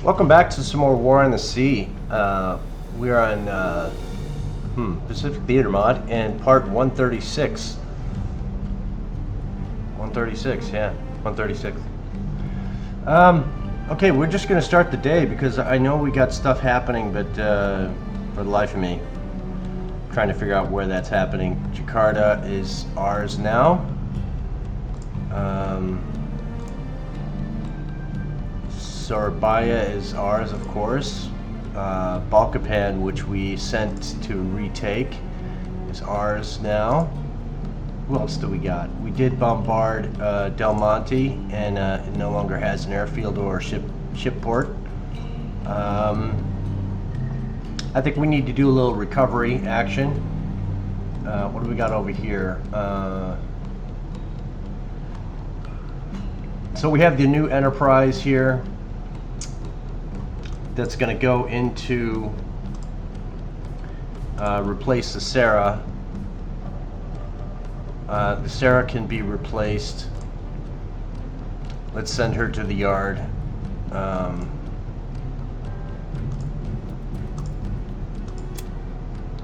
Welcome back to some more War on the Sea. We are on Pacific Theater Mod and part 136. 136, yeah, 136. Okay, we're just going to start the day because I know we got stuff happening, but for the life of me, I'm trying to figure out where that's happening. Jakarta is ours now. Surabaya is ours, of course. Balkapan, which we sent to retake, is ours now. Who else do we got? We did bombard Del Monte, and it no longer has an airfield or ship port. I think we need to do a little recovery action. What do we got over here? So we have the new Enterprise here. That's going to go into replace the Sarah. The Sarah can be replaced. Let's send her to the yard.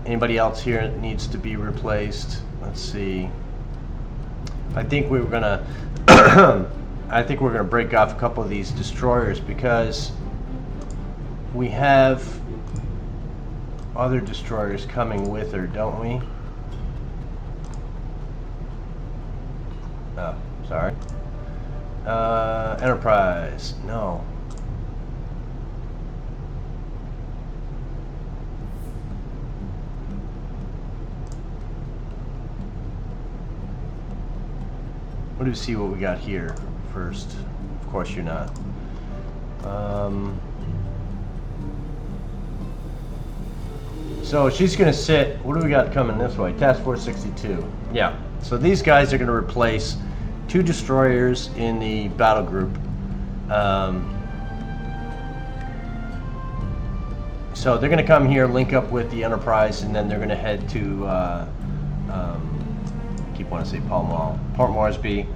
Anybody else here needs to be replaced? Let's see. I think we're gonna I think we're gonna break off a couple of these destroyers because we have other destroyers coming with her, don't we? Oh, sorry. Enterprise, no. What do we see what we got here first? Of course you're not. So she's going to sit. What do we got coming this way? Task Force 62. Yeah. So these guys are going to replace two destroyers in the battle group. So they're going to come here, link up with the Enterprise, and then they're going to head to. I keep wanting to say Port Moresby.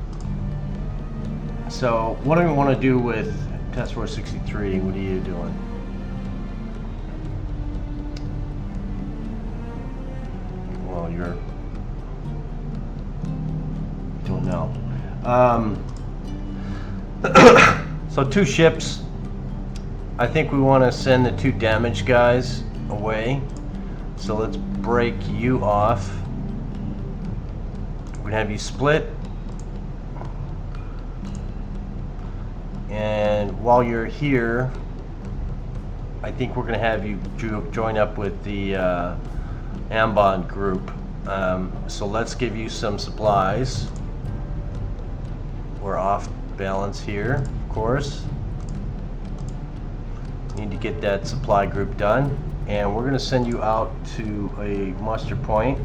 So what do we want to do with Task Force 63? What are you doing? Well, you're don't know. So two ships. I think we want to send the two damaged guys away. So let's break you off. We're gonna have you split. And while you're here, I think we're gonna have you join up with the Ambon group. So let's give you some supplies. We're off balance here, of course. Need to get that supply group done, and we're going to send you out to a muster point.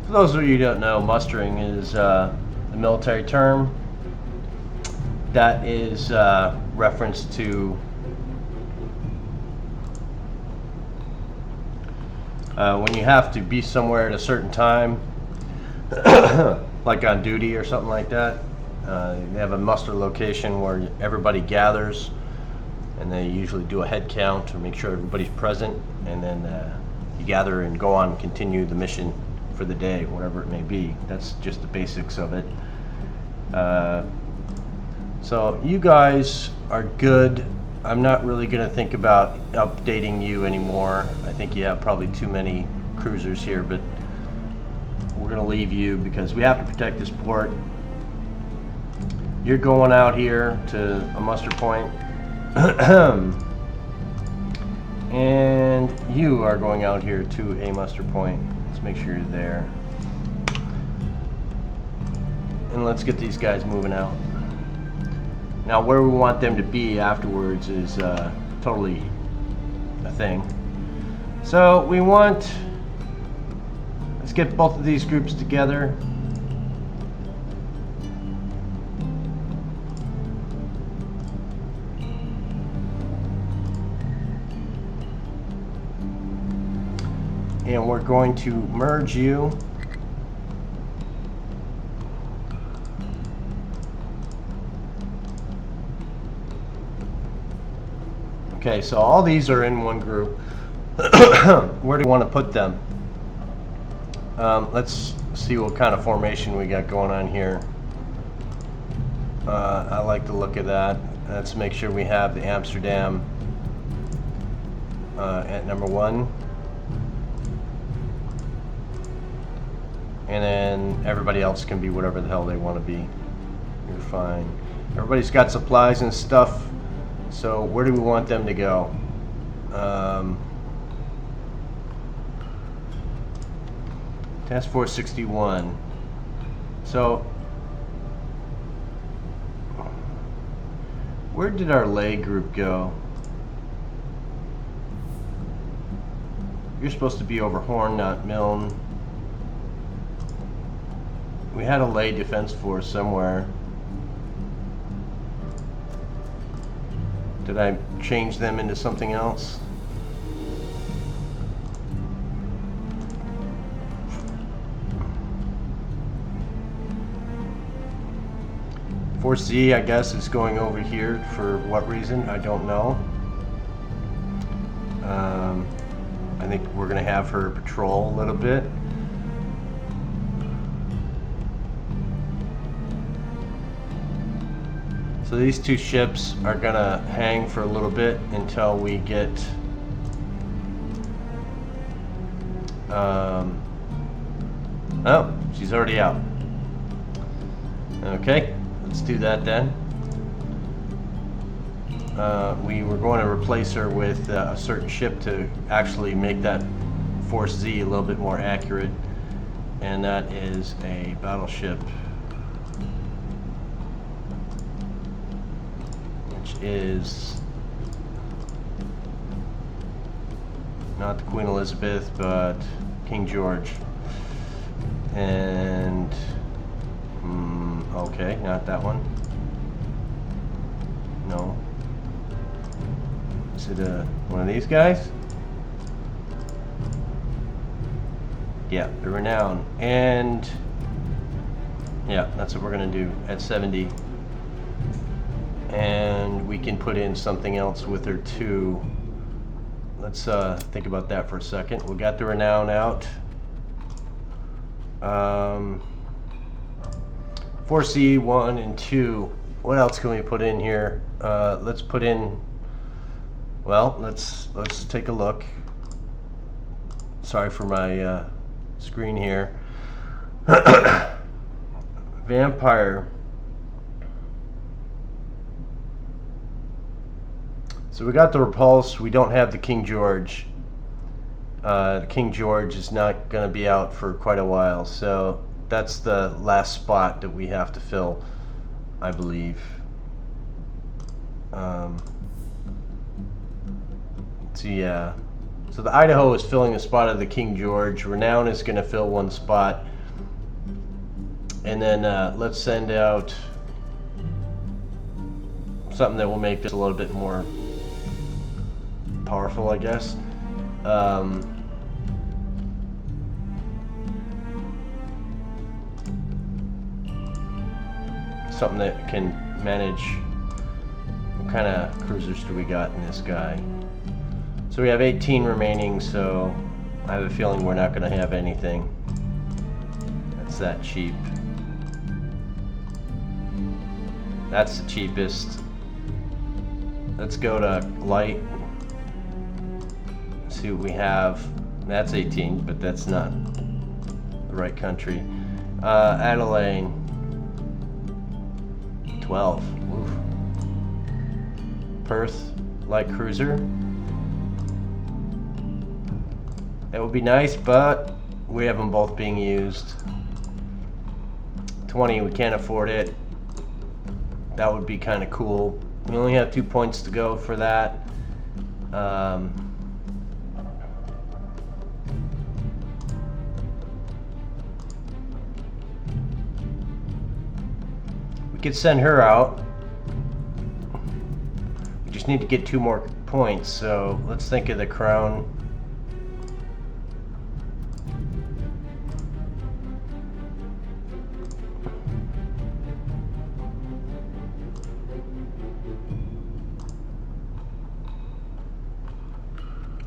For those of you who don't know, mustering is a military term that is reference to when you have to be somewhere at a certain time, like on duty or something like that. They have a muster location where everybody gathers, and they usually do a head count to make sure everybody's present, and then you gather and go on and continue the mission for the day, whatever it may be. That's just the basics of it. So you guys are good. I'm not really going to think about updating you anymore. I think you have probably too many cruisers here, but we're going to leave you because we have to protect this port. You're going out here to a muster point. And you are going out here to a muster point. Let's make sure you're there. And let's get these guys moving out. Now where we want them to be afterwards is totally a thing. So we want, let's get both of these groups together. And we're going to merge you Okay, so all these are in one group. Where do you want to put them? Let's see what kind of formation we got going on here. I like the look of that. Let's make sure we have the Amsterdam at number 1. And then everybody else can be whatever the hell they want to be. You're fine. Everybody's got supplies and stuff. So where do we want them to go? Task Force 61. So where did our lay group go? You're supposed to be over Horn, not Milne. We had a lay defense force somewhere. Did I change them into something else? Force Z, I guess, is going over here for what reason? I don't know. I think we're going to have her patrol a little bit. So these two ships are going to hang for a little bit until we get oh, she's already out. Okay, let's do that then. We were going to replace her with a certain ship to actually make that Force Z a little bit more accurate, and that is a battleship, which is not the Queen Elizabeth, but King George. And okay, not that one. No. Is it one of these guys? Yeah, the Renown. And yeah, that's what we're gonna do at 70. And we can put in something else with her too. Let's think about that for a second. We got the Renown out. Force E 1 and 2. What else can we put in here? Let's put in. Well, let's take a look. Sorry for my screen here. Vampire. So we got the Repulse. We don't have the King George. The King George is not going to be out for quite a while, so that's the last spot that we have to fill, I believe. So yeah, so the Idaho is filling the spot of the King George. Renown is going to fill one spot, and then let's send out something that will make this a little bit more powerful, I guess. Something that can manage. What kind of cruisers do we got in this guy? So we have 18 remaining, so I have a feeling we're not going to have anything that's that cheap. That's the cheapest. Let's go to light. See what we have. That's 18, but that's not the right country. Adelaide. 12. Oof. Perth, light cruiser. That would be nice, but we have them both being used. 20, we can't afford it. That would be kind of cool. We only have 2 points to go for that. We could send her out. We just need to get 2 more points, so let's think of the Crown.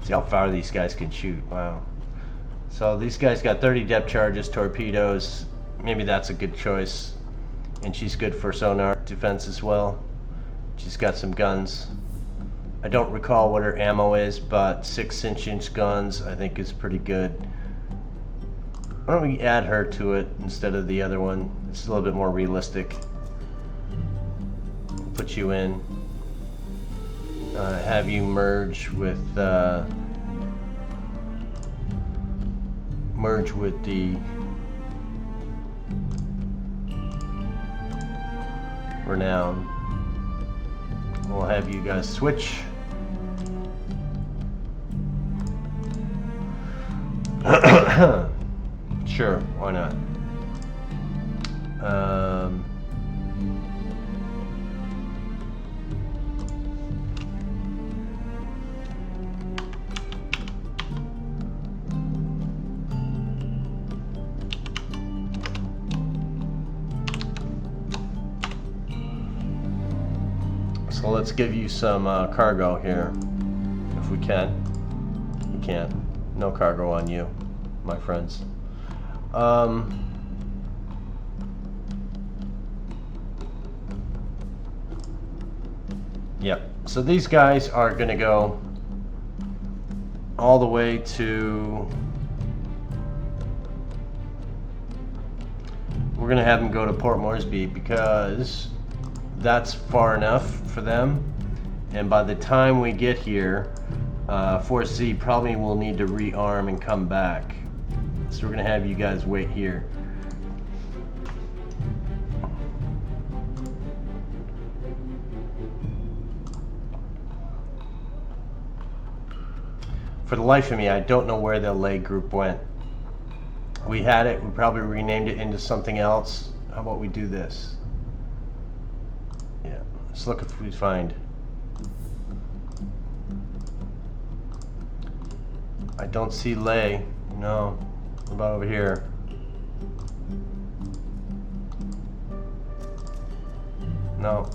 See how far these guys can shoot. Wow. So these guys got 30 depth charges, torpedoes. Maybe that's a good choice. And she's good for sonar defense as well. She's got some guns. I don't recall what her ammo is, but 6-inch guns I think is pretty good. Why don't we add her to it instead of the other one? It's a little bit more realistic. Put you in. Have you merge with the Renown. We'll have you guys switch. Sure, why not? So let's give you some cargo here, if we can. We can't. No cargo on you, my friends. Yep. So these guys are going to go all the way to... We're going to have them go to Port Moresby because that's far enough for them. And by the time we get here, 4C probably will need to rearm and come back. So we're going to have you guys wait here. For the life of me, I don't know where the lay group went. We had it, we probably renamed it into something else. How about we do this? Yeah, let's look if we find. I don't see lay. No. What about over here? No.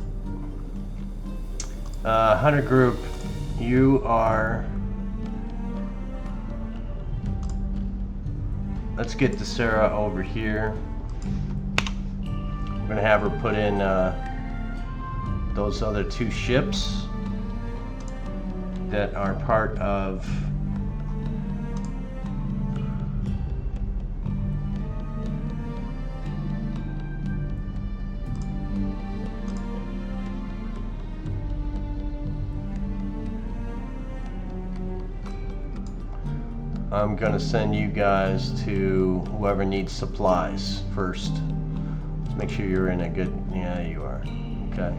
Hunter group, you are... Let's get the Sarah over here. We're gonna have her put in those other two ships that are part of I'm gonna send you guys to whoever needs supplies first. Let's make sure you're in a good, yeah, you are. Okay.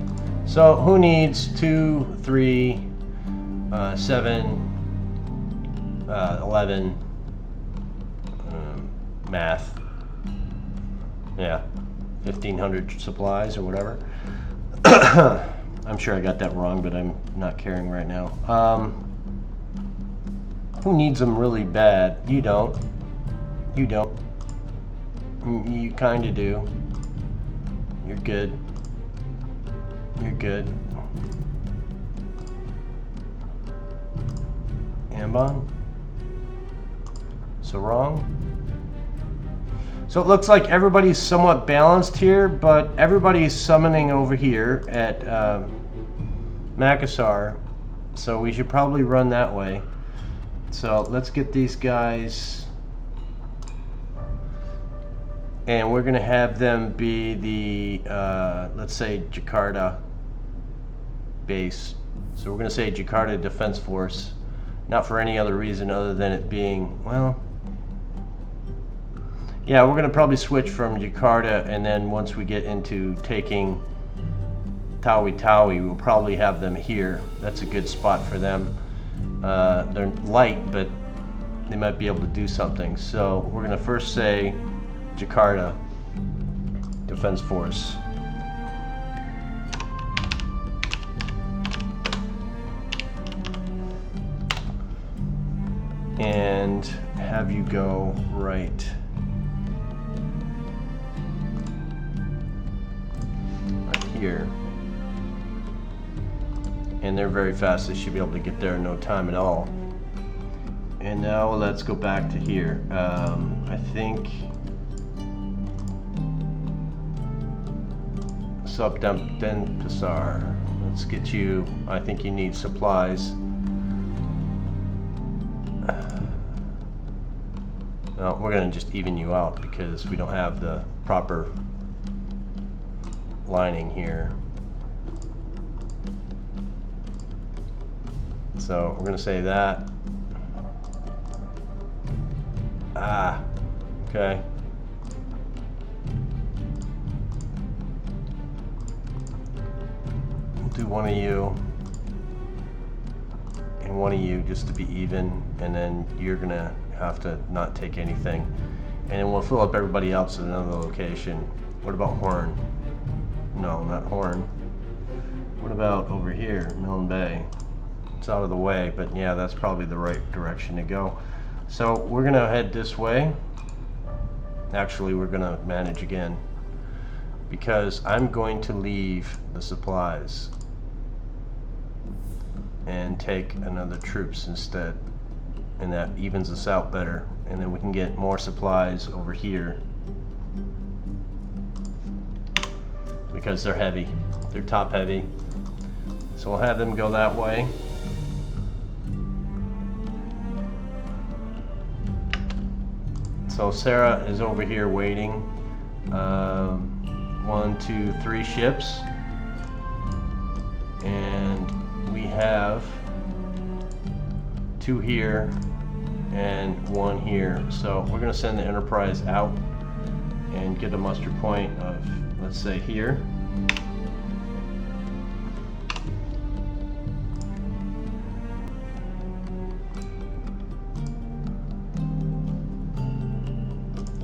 So who needs 2, 3, 7, 11, math. Yeah, 1,500 supplies or whatever. I'm sure I got that wrong, but I'm not caring right now. Who needs them really bad? You don't. You don't. You kind of do. You're good. You're good. Ambon? So wrong? So it looks like everybody's somewhat balanced here, but everybody's summoning over here at Makassar. So we should probably run that way. So let's get these guys, and we're going to have them be the, let's say, Jakarta base. So we're going to say Jakarta Defense Force, not for any other reason other than it being, well, yeah, we're going to probably switch from Jakarta, and then once we get into taking Tawi, we'll probably have them here. That's a good spot for them. They're light, but they might be able to do something. So we're going to first say Jakarta Defense Force. And have you go right here. And they're very fast. They should be able to get there in no time at all. And now let's go back to here. I think Subdempensar. Let's get you. I think you need supplies. No, we're gonna just even you out because we don't have the proper lining here. So we're gonna say that. Ah, okay. We'll do one of you and one of you just to be even, and then you're gonna have to not take anything. And then we'll fill up everybody else at another location. What about Horn? No, not Horn. What about over here, Milne Bay? It's out of the way, but yeah, that's probably the right direction to go. So we're gonna head this way. Actually, we're gonna manage again because I'm going to leave the supplies and take another troops instead, and that evens us out better, and then we can get more supplies over here because they're heavy. They're top heavy, so we'll have them go that way. So Sarah is over here waiting. 1, 2, 3 ships, and we have 2 here and 1 here. So we're going to send the Enterprise out and get a muster point of, let's say, here.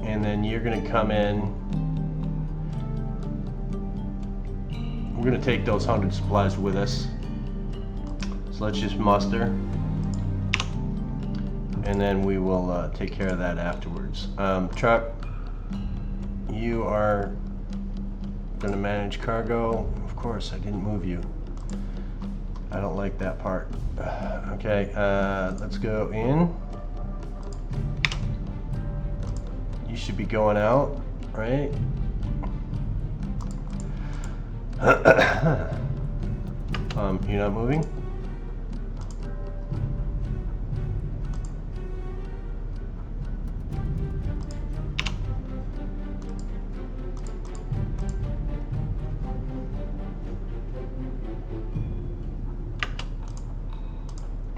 And then you're going to come in. We're going to take those 100 supplies with us. So let's just muster. And then we will take care of that afterwards. Truck, you are going to manage cargo. Of course, I didn't move you. I don't like that part. Okay, let's go in. You should be going out, right? You're not moving?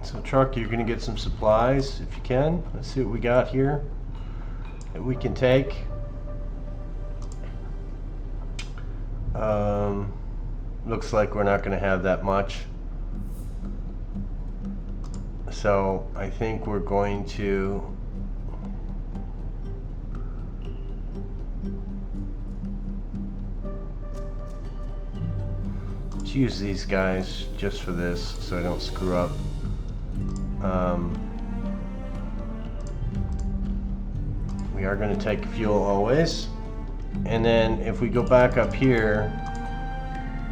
So truck, you're gonna get some supplies if you can. Let's see what we got here that we can take. Looks like we're not going to have that much. So I think we're going to let's use these guys just for this so I don't screw up. We are going to take fuel always, and then if we go back up here,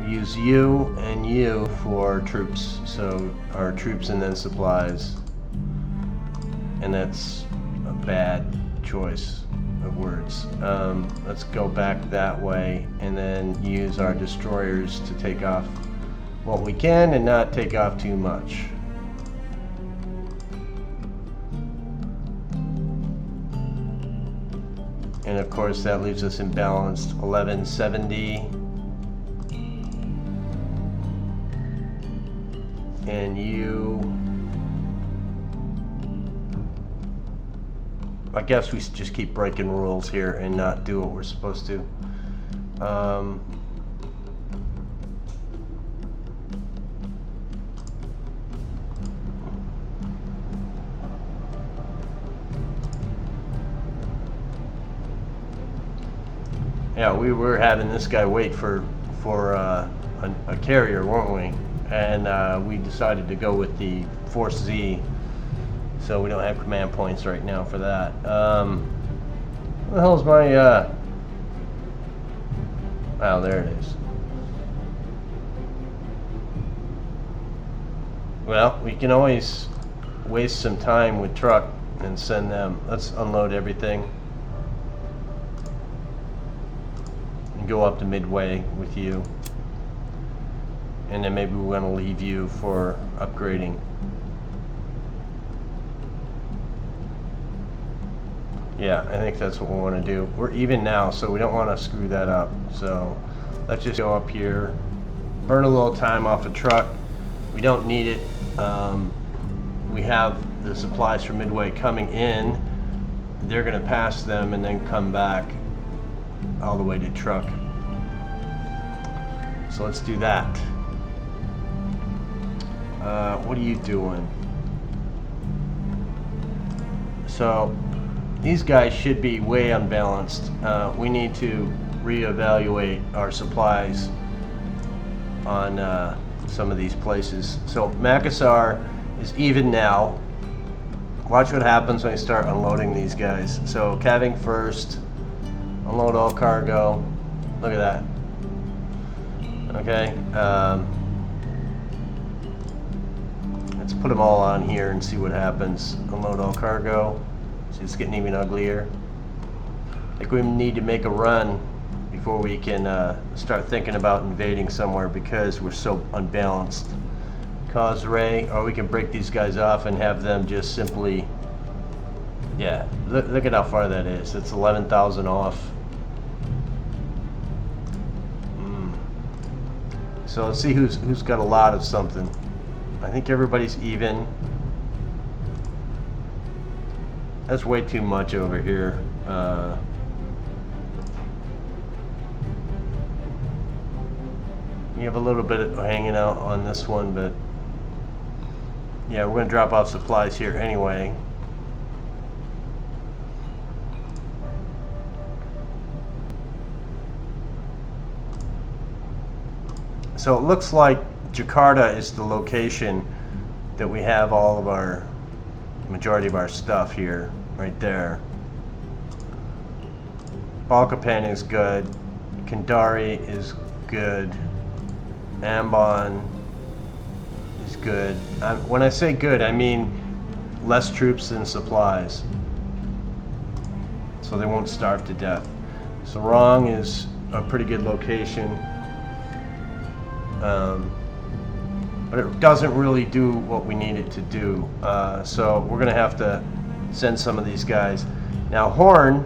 we use you and you for troops, so our troops and then supplies, and that's a bad choice of words. Let's go back that way and then use our destroyers to take off what we can and not take off too much. And of course that leaves us imbalanced 1170. And you, I guess we just keep breaking rules here and not do what we're supposed to. Yeah, we were having this guy wait for a carrier, weren't we? And we decided to go with the Force Z, so we don't have command points right now for that. What the hell's my oh, there it is. Well, we can always waste some time with truck and send them. Let's unload everything and go up to Midway with you, and then maybe we want to leave you for upgrading. Yeah, I think that's what we want to do. We're even now, so we don't want to screw that up. So let's just go up here, burn a little time off the truck. We don't need it. We have the supplies from Midway coming in. They're going to pass them and then come back all the way to truck. So let's do that. What are you doing? So these guys should be way unbalanced. We need to reevaluate our supplies on some of these places. So Makassar is even now. Watch what happens when I start unloading these guys. So calving first, unload all cargo. Look at that. Okay, let's put them all on here and see what happens. Unload all cargo. See, it's getting even uglier. I think we need to make a run before we can start thinking about invading somewhere because we're so unbalanced. Cause Ray, or we can break these guys off and have them just simply, yeah, look at how far that is. It's 11,000 off. So let's see who's got a lot of something. I think everybody's even. That's way too much over here. You have a little bit of hanging out on this one, but yeah, we're going to drop off supplies here anyway. So it looks like Jakarta is the location that we have all of our majority of our stuff here, right there. Balkapan is good. Kendari is good. Ambon is good. When I say good, I mean less troops than supplies, so they won't starve to death. Sarong is a pretty good location, but it doesn't really do what we need it to do. So we're gonna have to send some of these guys. Now Horn,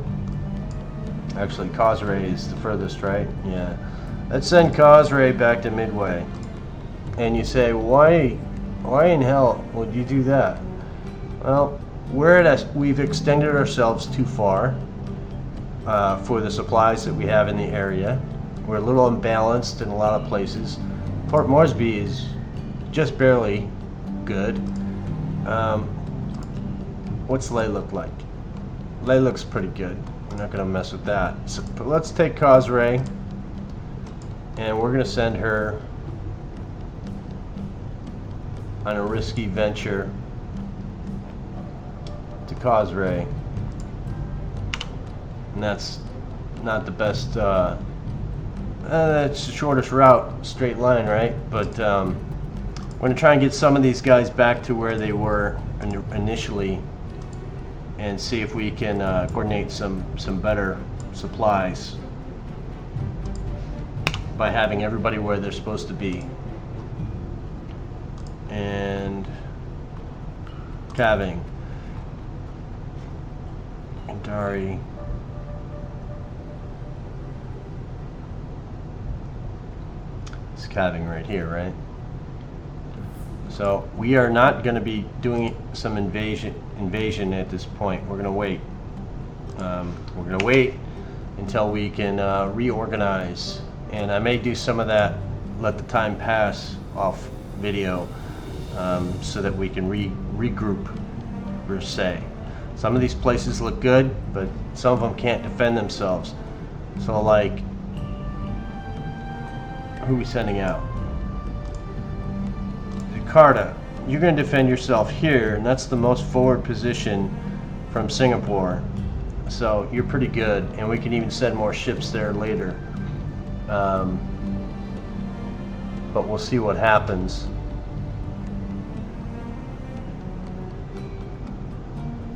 actually Cosray is the furthest, right? Yeah. Let's send Cosray back to Midway. And you say, why in hell would you do that? Well, we've extended ourselves too far for the supplies that we have in the area. We're a little unbalanced in a lot of places. Port Moresby is just barely good. What's Ley look like? Ley looks pretty good. We're not going to mess with that. So, but let's take Cosray, and we're going to send her on a risky venture to Cosray. And that's not the best, that's the shortest route, straight line, right? But we're going to try and get some of these guys back to where they were initially and see if we can coordinate some better supplies by having everybody where they're supposed to be. And calving. Dari. It's calving right here, right? So we are not going to be doing some invasion at this point. We're going to wait. We're going to wait until we can reorganize, and I may do some of that, let the time pass off video, so that we can regroup per se. Some of these places look good, but some of them can't defend themselves. So like, who are we sending out? Jakarta, you're going to defend yourself here, and that's the most forward position from Singapore. So you're pretty good, and we can even send more ships there later. But we'll see what happens.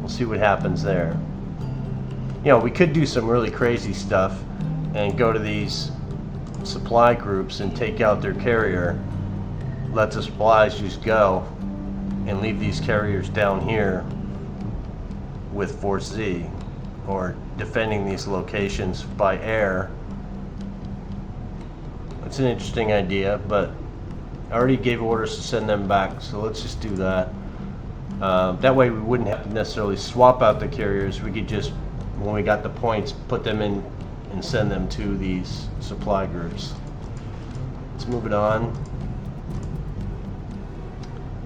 We'll see what happens there. You know, we could do some really crazy stuff and go to these supply groups and take out their carrier, let the supplies just go, and leave these carriers down here with Force Z, or defending these locations by air. It's an interesting idea, but I already gave orders to send them back, so let's just do that. That way we wouldn't have to necessarily swap out the carriers. We could just, when we got the points, put them in and send them to these supply groups. Let's move it on.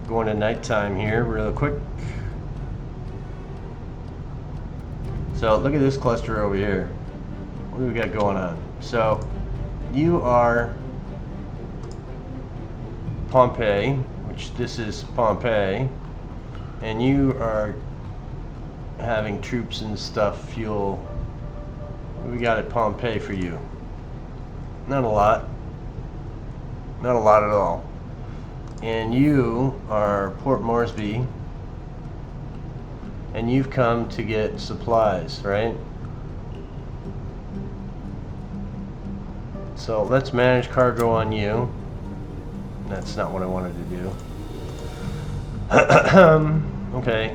Going to nighttime here real quick. So look at this cluster over here. What do we got going on? So you are Pompeii, which this is Pompeii, and you are having troops and stuff, fuel. What do we got at Pompeii for you? Not a lot. Not a lot at all. And you are Port Moresby, and you've come to get supplies, right? So let's manage cargo on you. That's not what I wanted to do. Okay.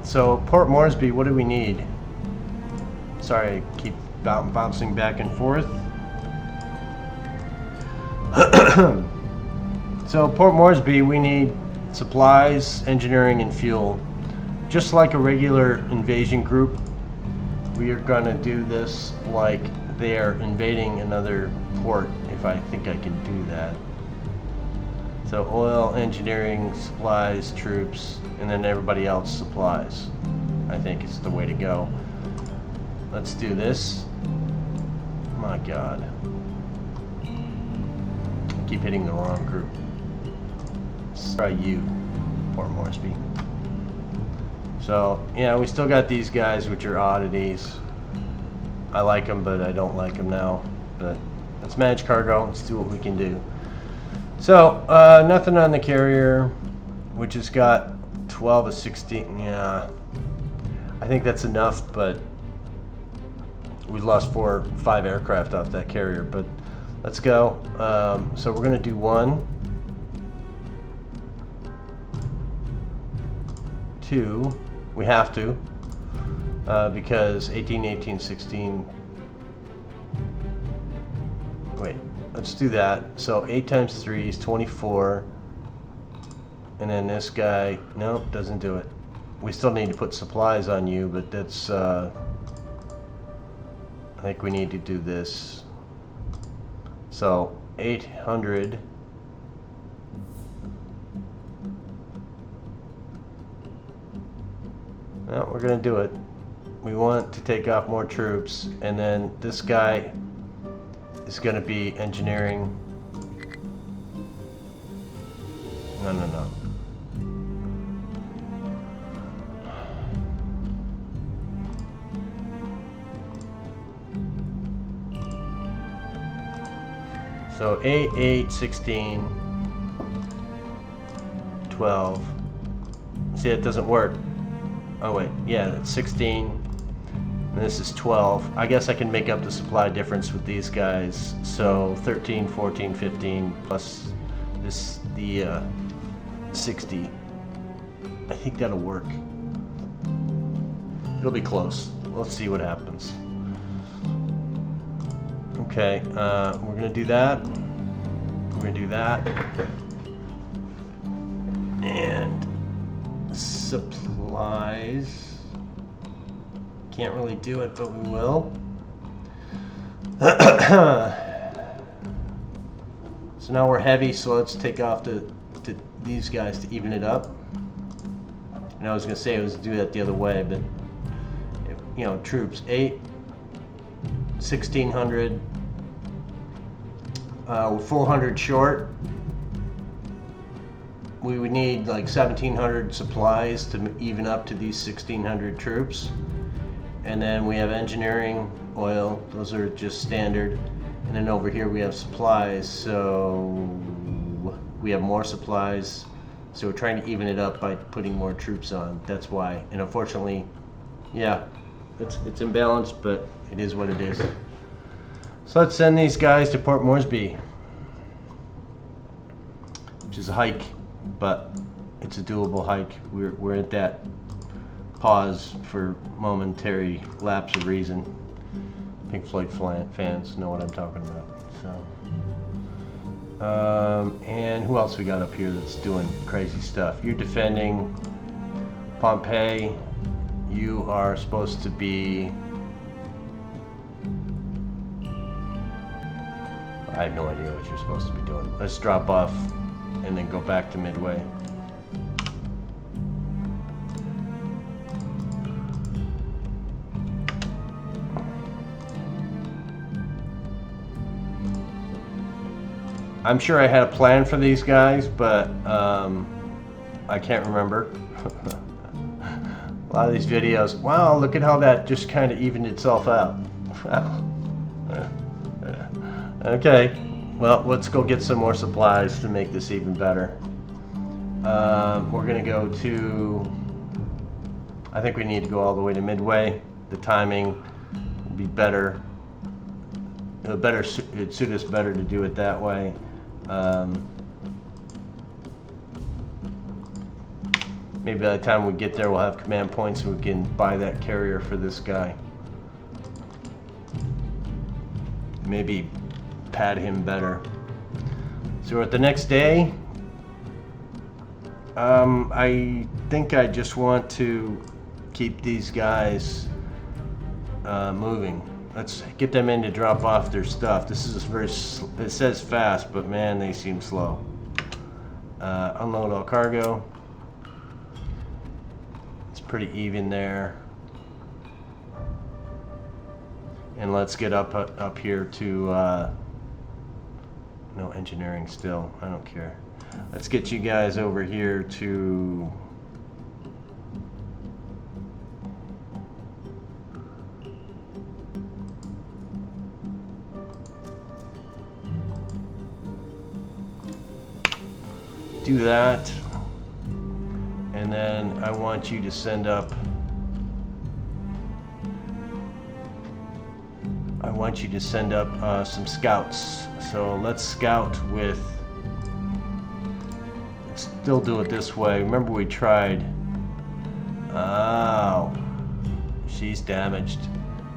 So Port Moresby, what do we need? Sorry, I keep bouncing back and forth. So Port Moresby, we need supplies, engineering, and fuel. Just like a regular invasion group, we are going to do this like they are invading another port, if I think I can do that. So oil, engineering, supplies, troops, and then everybody else supplies. I think it's the way to go. Let's do this. My God. I keep hitting the wrong group. Let's try you, Port Moresby. So, yeah, we still got these guys, which are oddities. I like them, but I don't like them now. But let's manage cargo. Let's do what we can do. So, nothing on the carrier, which has got 12 to 16. Yeah, I think that's enough, but we lost 4 or 5 aircraft off that carrier. But let's go. So we're going to do 1, 2. We have to, because 18, 18, 16. Wait. Let's do that. So 8 times 3 is 24. And then this guy, nope, doesn't do it. We still need to put supplies on you, but that's, I think we need to do this. So 800. No, we're going to do it. We want to take off more troops, and then this guy is going to be engineering. No, no, no. So 8, 8, 16, 12. See, it doesn't work. Oh wait, yeah, that's 16. And this is 12. I guess I can make up the supply difference with these guys. So 13, 14, 15 plus this, the 60. I think that'll work. It'll be close. Let's see what happens. Okay, we're gonna do that. We're gonna do that. And supplies. Can't really do it, but we will. So now we're heavy, so let's take off to these guys to even it up. And I was going to say I was do that the other way, but you know, troops 8, 1600. We're 400 short. We would need like 1700 supplies to even up to these 1600 troops. And then we have engineering, oil, those are just standard. And then over here we have supplies, so we have more supplies. So we're trying to even it up by putting more troops on. That's why. And unfortunately, yeah, it's imbalanced, but it is what it is. So let's send these guys to Port Moresby, which is a hike, but it's a doable hike. We're at that pause for momentary lapse of reason. Pink Floyd fans know what I'm talking about. So, and who else we got up here that's doing crazy stuff? You're defending Pompeii. You are supposed to be... I have no idea what you're supposed to be doing. Let's drop off and then go back to Midway. I'm sure I had a plan for these guys, but I can't remember. A lot of these videos, wow, look at how that just kind of evened itself out. Okay, well, let's go get some more supplies to make this even better. We're gonna go to, I think we need to go all the way to Midway. The timing will be better. It'd suit us better to do it that way. Maybe by the time we get there, we'll have command points and we can buy that carrier for this guy. Maybe pad him better. So we're at the next day. I think I just want to keep these guys moving. Let's get them in to drop off their stuff. This is very, it says fast, but man, they seem slow. Unload all cargo. It's pretty even there. And let's get up here to, no engineering still, I don't care. Let's get you guys over here to do that, and then I want you to send up, some scouts. So let's scout with, let's still do it this way. Remember we tried, oh, she's damaged.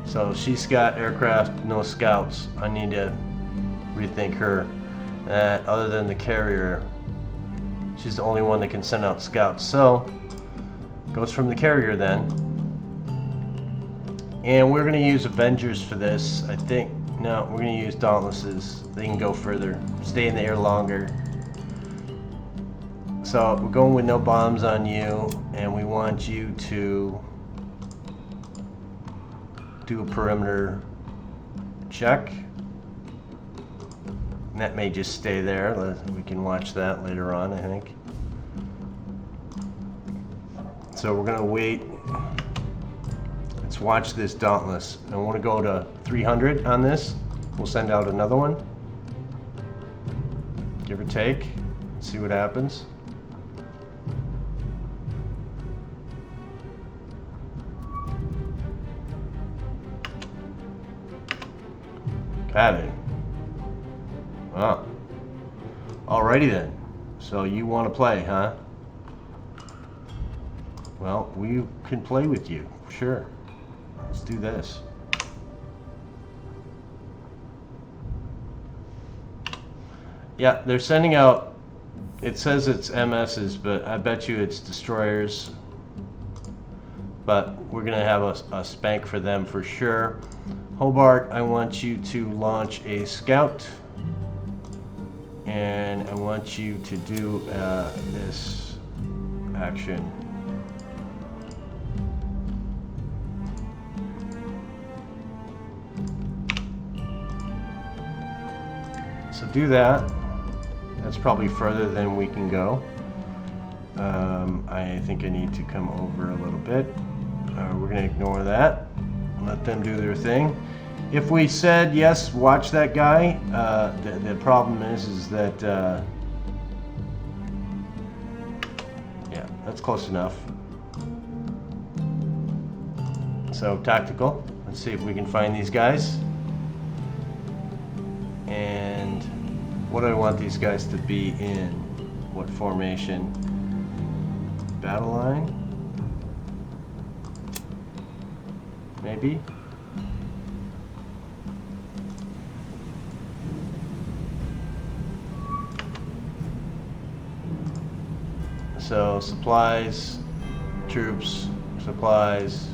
So she's got aircraft, no scouts. I need to rethink her. Other than the carrier, she's the only one that can send out scouts. So, goes from the carrier then. And we're going to use Avengers for this, I think. No, we're going to use Dauntlesses. They can go further, stay in the air longer. So, we're going with no bombs on you, and we want you to do a perimeter check. And that may just stay there. We can watch that later on, I think. So we're gonna wait. Let's watch this Dauntless. I want to go to 300 on this. We'll send out another one. Give or take. See what happens. Cabin. Oh. Alrighty then. So you want to play, huh? Well, we can play with you. Sure. Let's do this. Yeah, they're sending out, it says it's MSs, but I bet you it's destroyers. But we're going to have a spank for them for sure. Hobart, I want you to launch a scout. And I want you to do this action. So do that. That's probably further than we can go. I think I need to come over a little bit. We're going to ignore that. Let them do their thing. If we said, yes, watch that guy, the problem is that That's close enough. So tactical. Let's see if we can find these guys. And what do I want these guys to be in? What formation? Battle line? Maybe? So supplies, troops, supplies.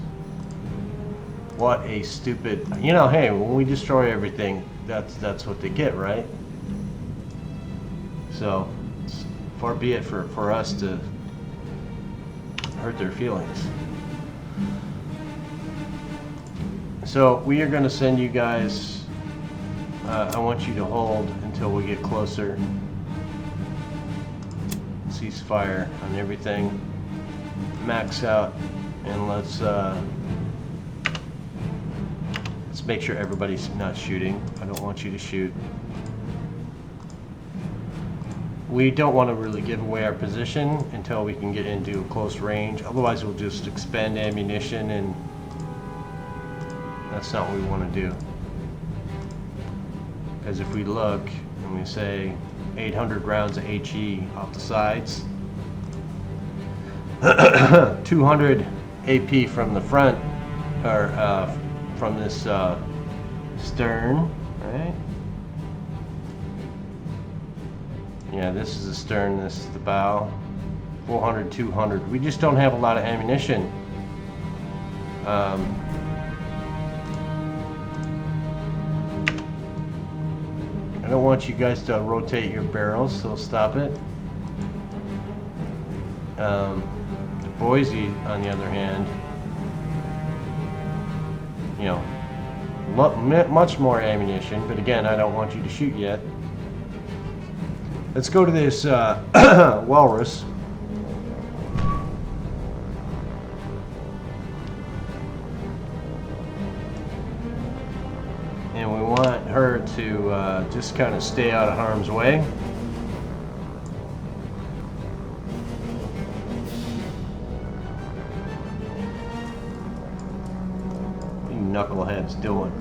What a stupid, you know, hey, when we destroy everything, that's what they get, right? So far be it for us to hurt their feelings. So we are going to send you guys, I want you to hold until we get closer. Ceasefire on everything, max out, and let's make sure everybody's not shooting. I don't want you to shoot. We don't want to really give away our position until we can get into close range, otherwise we'll just expend ammunition, and that's not what we want to do. Because if we look and we say 800 rounds of HE off the sides, 200 AP from the front, or from this stern, right? Yeah, this is the stern, this is the bow. 400, 200. We just don't have a lot of ammunition. I don't want you guys to rotate your barrels, so stop it. Boise, on the other hand, you know, much more ammunition, but again, I don't want you to shoot yet. Let's go to this walrus. And we want her to just kind of stay out of harm's way. What are you knuckleheads doing?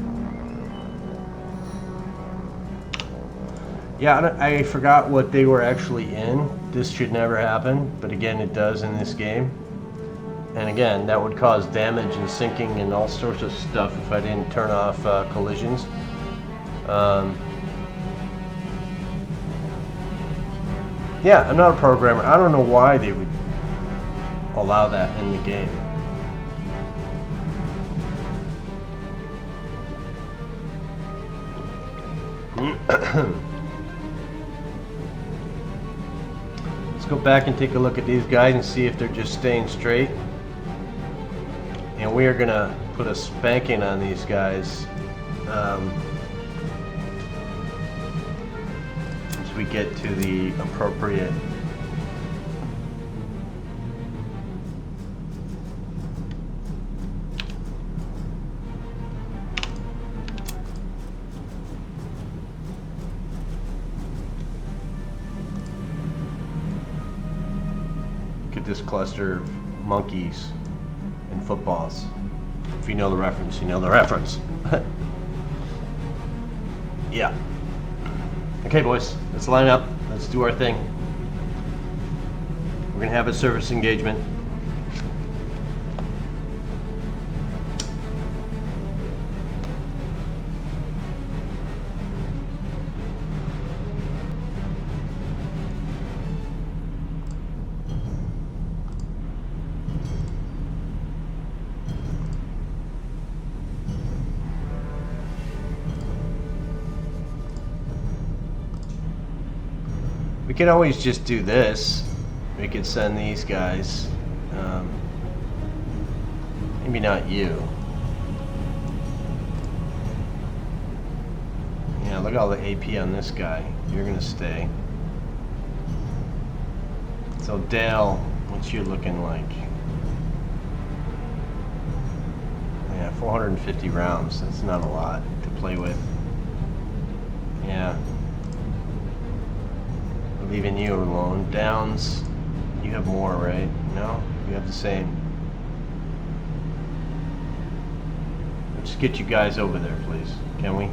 Yeah, I forgot what they were actually in. This should never happen, but again, it does in this game. And again, that would cause damage and sinking and all sorts of stuff if I didn't turn off collisions. Yeah, I'm not a programmer. I don't know why they would allow that in the game. Let's go back and take a look at these guys and see if they're just staying straight. And we are gonna put a spanking on these guys as we get to the appropriate this cluster of monkeys and footballs. If you know the reference, you know the reference. Yeah. Okay, boys, let's line up. Let's do our thing. We're gonna have a service engagement. We can always just do this. We could send these guys. Maybe not you. Yeah, look at all the AP on this guy. You're gonna stay. So Dale, what's you looking like? Yeah, 450 rounds. That's not a lot to play with. Yeah. Leaving you alone. Downs, You have more, right? No? You have the same. Let's get you guys over there, please. Can we?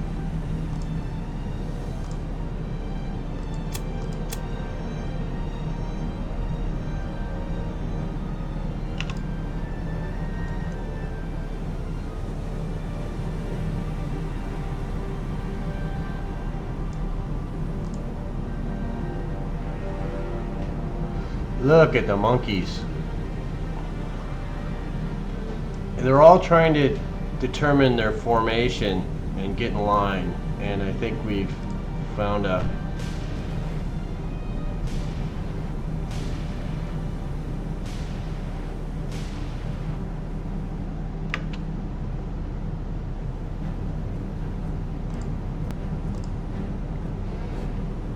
Look at the monkeys. They're all trying to determine their formation and get in line, and I think we've found a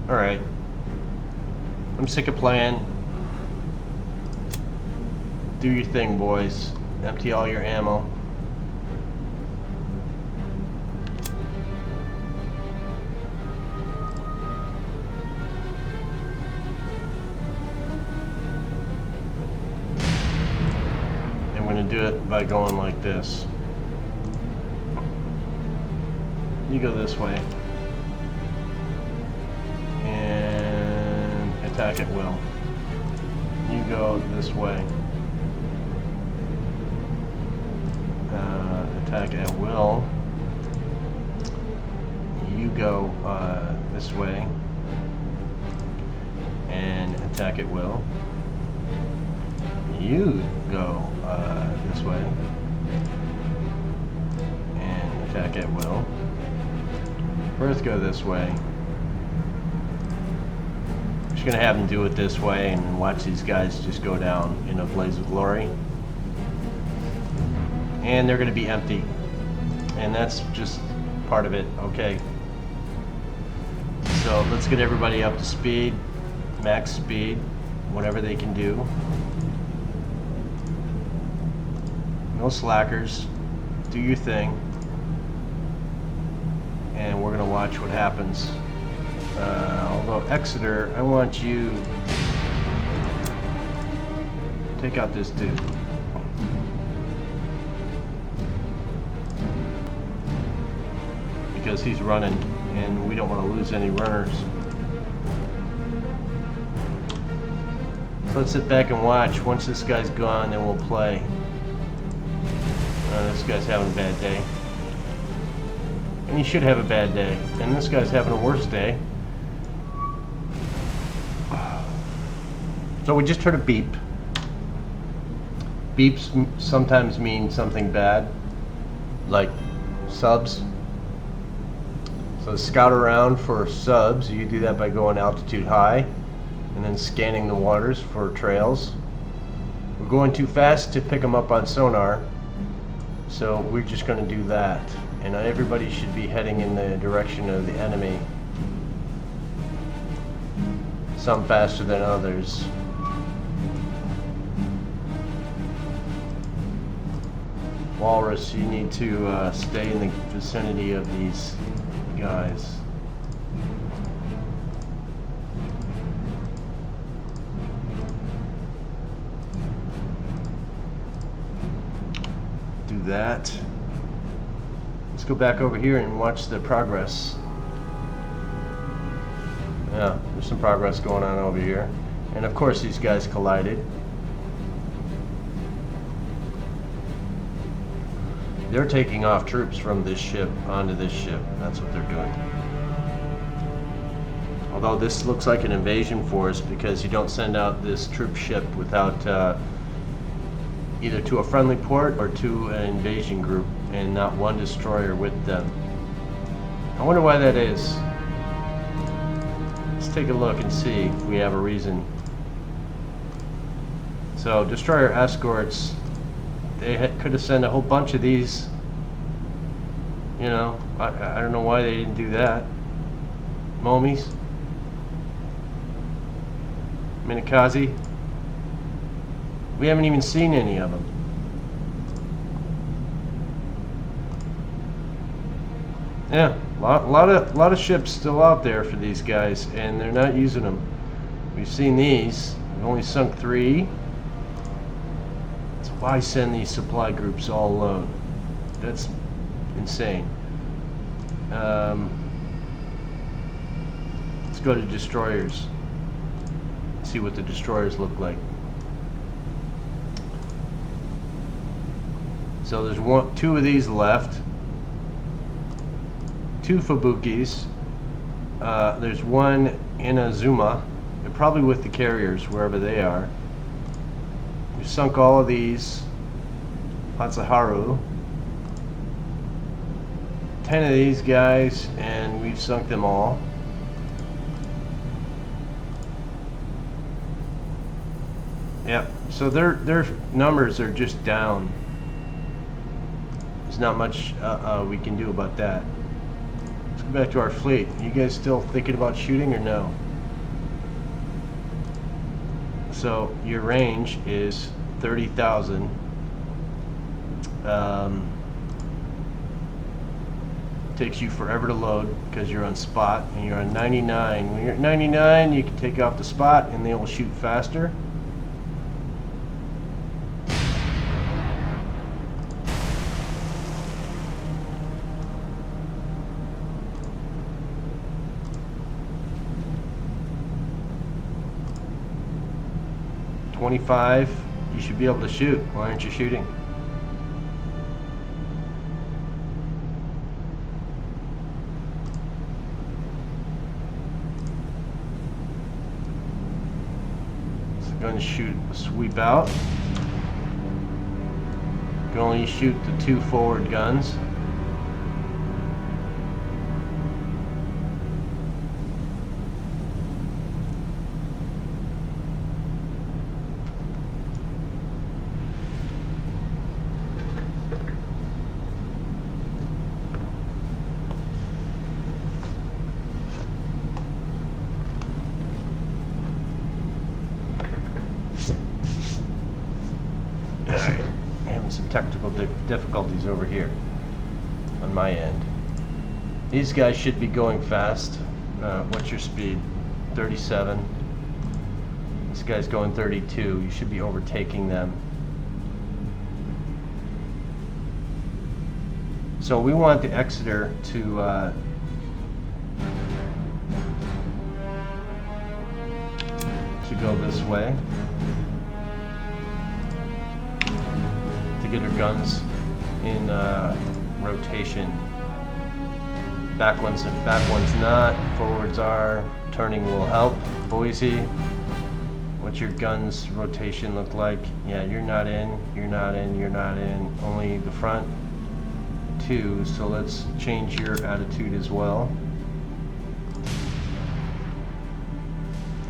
Alright. I'm sick of playing. Do your thing, boys. Empty all your ammo. I'm going to do it by going like this. You go this way. And attack at will. You go this way. Attack at will. You go this way and attack at will. You go this way and attack at will. First go this way. I'm just gonna have them do it this way and watch these guys just go down in a blaze of glory. And they're going to be empty, and that's just part of it. Okay, so let's get everybody up to speed, max speed, whatever they can do. No slackers, do your thing, and we're going to watch what happens. Although Exeter, I want you to take out this dude. Because he's running and we don't want to lose any runners. So let's sit back and watch. Once this guy's gone, then we'll play. This guy's having a bad day. And he should have a bad day. And this guy's having a worse day. So we just heard a beep. Beeps sometimes mean something bad, like subs. So scout around for subs. You do that by going altitude high and then scanning the waters for trails. We're going too fast to pick them up on sonar, so we're just going to do that. And everybody should be heading in the direction of the enemy. Some faster than others. Walrus, you need to stay in the vicinity of these guys. Do that. Let's go back over here and watch the progress. Yeah, there's some progress going on over here. And of course these guys collided. They're taking off troops from this ship onto this ship. That's what they're doing. Although this looks like an invasion force because you don't send out this troop ship without either to a friendly port or to an invasion group, and not one destroyer with them. I wonder why that is. Let's take a look and see if we have a reason. So destroyer escorts, they could have sent a whole bunch of these. You know, I don't know why they didn't do that. Momies, Minakazi. We haven't even seen any of them. Yeah, a lot of ships still out there for these guys, and they're not using them. We've seen these. We've only sunk 3. So why send these supply groups all alone? That's insane. Let's go to destroyers. See what the destroyers look like. So there's 2 of these left. 2 Fubukis. There's 1 Inazuma. They're probably with the carriers, wherever they are. We've sunk all of these. Hatsuharu. 10 of these guys, and we've sunk them all. Yep. So their numbers are just down. There's not much we can do about that. Let's go back to our fleet. You guys still thinking about shooting or no? So your range is 30,000. Takes you forever to load because you're on spot and you're on 99. When you're at 99, you can take off the spot and they will shoot faster. $25, you should be able to shoot. Why aren't you shooting? So going to shoot a sweep out. You can only shoot the 2 forward guns. Some technical difficulties over here on my end. These guys should be going fast. What's your speed? 37. This guy's going 32. You should be overtaking them. So we want the Exeter to go this way. Get her guns in rotation. Back ones not. Forwards are. Turning will help. Boise, what's your guns rotation look like? Yeah, you're not in. You're not in. You're not in. Only the front 2. So let's change your attitude as well.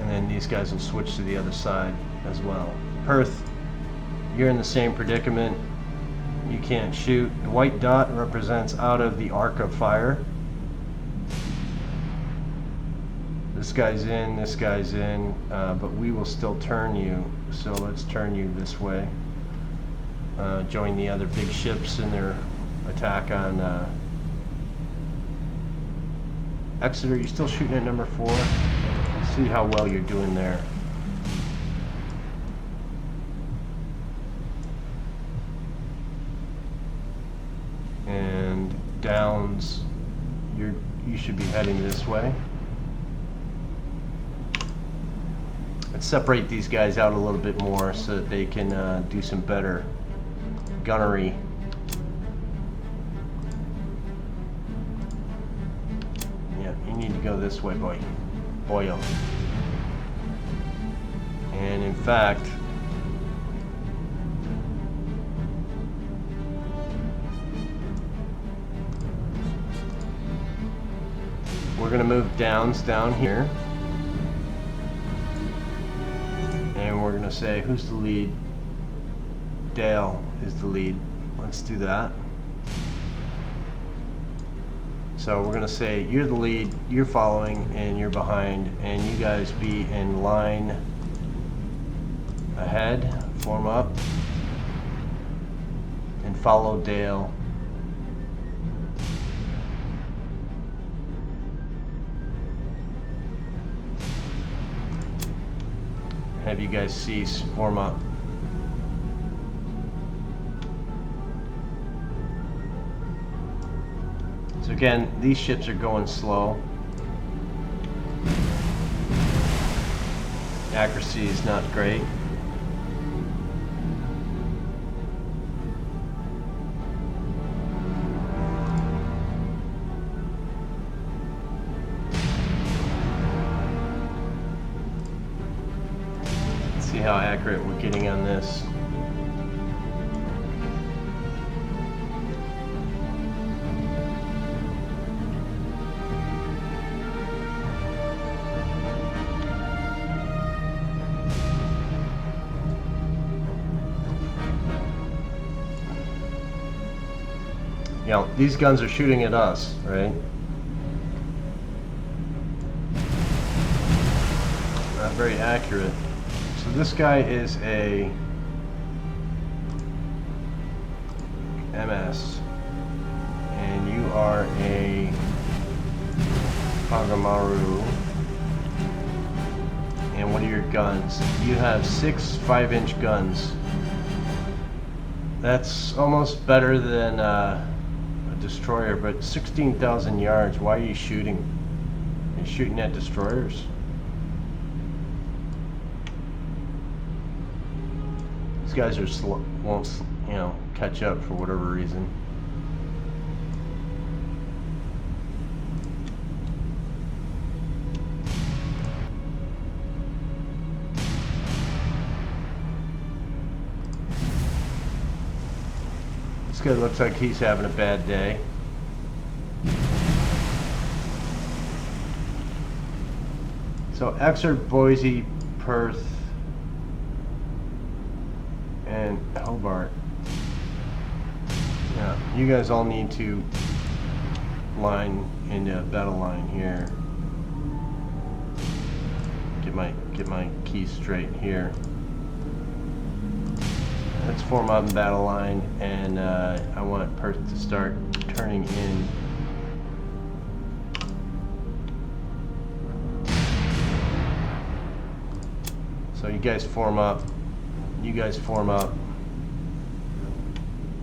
And then these guys will switch to the other side as well. Perth, you're in the same predicament. You can't shoot. The white dot represents out of the arc of fire. This guy's in, this guy's in, but we will still turn you. So let's turn you this way. Join the other big ships in their attack on Exeter. You still shooting at number 4? Let's see how well you're doing there. And Downs, you should be heading this way. Let's separate these guys out a little bit more so that they can do some better gunnery. Yeah, you need to go this way, boyo. And in fact, we're going to move Downs down here. And we're going to say, who's the lead? Dale is the lead. Let's do that. So we're going to say, you're the lead, you're following, and you're behind. And you guys be in line ahead. Form up. And follow Dale. have you guys cease, form up. So again, these ships are going slow. Accuracy is not great. Let's see how accurate we're getting on this. You know, these guns are shooting at us, right? Not very accurate. So this guy is a MS, and you are a Pagamaru. And what are your guns? You have 6 5-inch guns. That's almost better than destroyer, but 16,000 yards. Why are you shooting? Are you shooting at destroyers? These guys are slow, won't, you know, catch up for whatever reason. This guy looks like he's having a bad day. So Exeter, Boise, Perth, and Hobart. Yeah, you guys all need to line into a battle line here. Get my keys straight here. Let's form up in battle line, and I want Perth to start turning in. So you guys form up. You guys form up.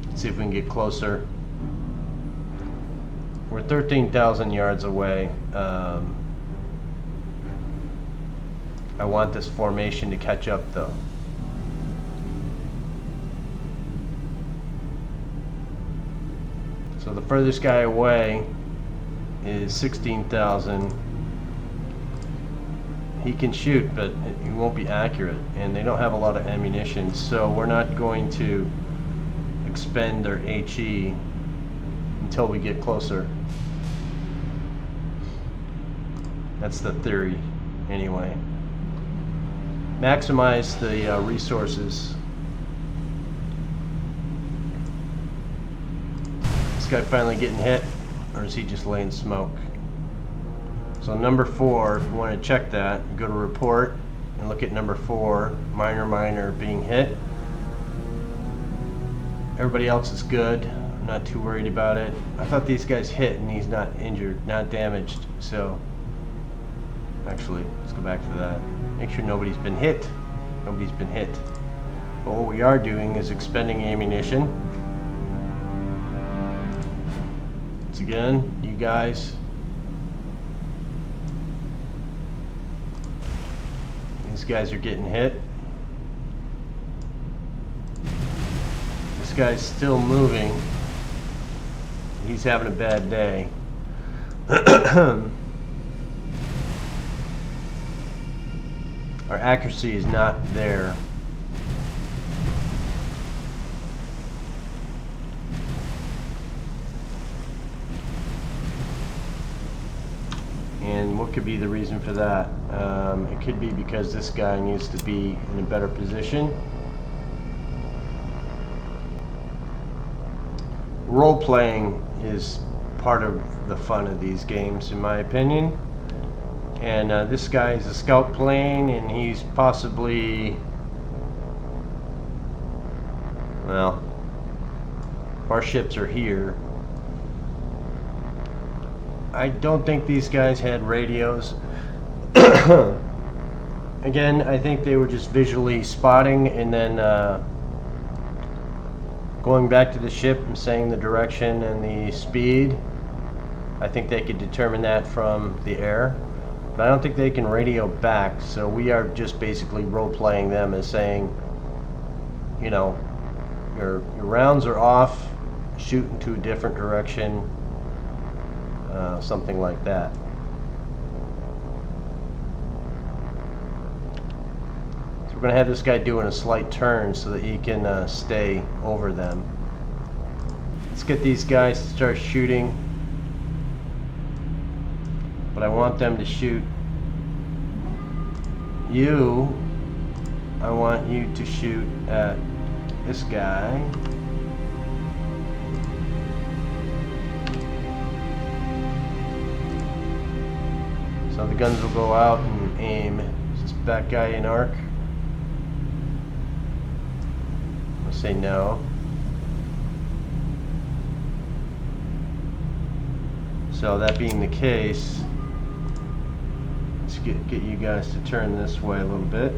Let's see if we can get closer. We're 13,000 yards away. I want this formation to catch up though. So the furthest guy away is 16,000. He can shoot, but he won't be accurate, and they don't have a lot of ammunition, so we're not going to expend their HE until we get closer. That's the theory, anyway. Maximize the resources. This guy finally getting hit, or is he just laying smoke? So number 4, if you want to check that, go to report and look at number 4, minor being hit. Everybody else is good. I'm not too worried about it. I thought these guys hit and he's not injured, not damaged. So actually, let's go back to that. Make sure nobody's been hit. Nobody's been hit. But what we are doing is expending ammunition. Once again, you guys. These guys are getting hit. This guy's still moving. He's having a bad day. Our accuracy is not there. And what could be the reason for that? It could be because this guy needs to be in a better position. Role-playing is part of the fun of these games, in my opinion. And this guy is a scout plane, and he's possibly, well, our ships are here. I don't think these guys had radios. Again, I think they were just visually spotting and then going back to the ship and saying the direction and the speed. I think they could determine that from the air, but I don't think they can radio back, so we are just basically role-playing them as saying, you know, your rounds are off, shoot into a different direction, something like that. So we're going to have this guy doing a slight turn so that he can stay over them. Let's get these guys to start shooting. But I want them to shoot you. I want you to shoot at this guy. So the guns will go out and aim. Is this bad guy in arc? I'll say no. So that being the case, let's get you guys to turn this way a little bit.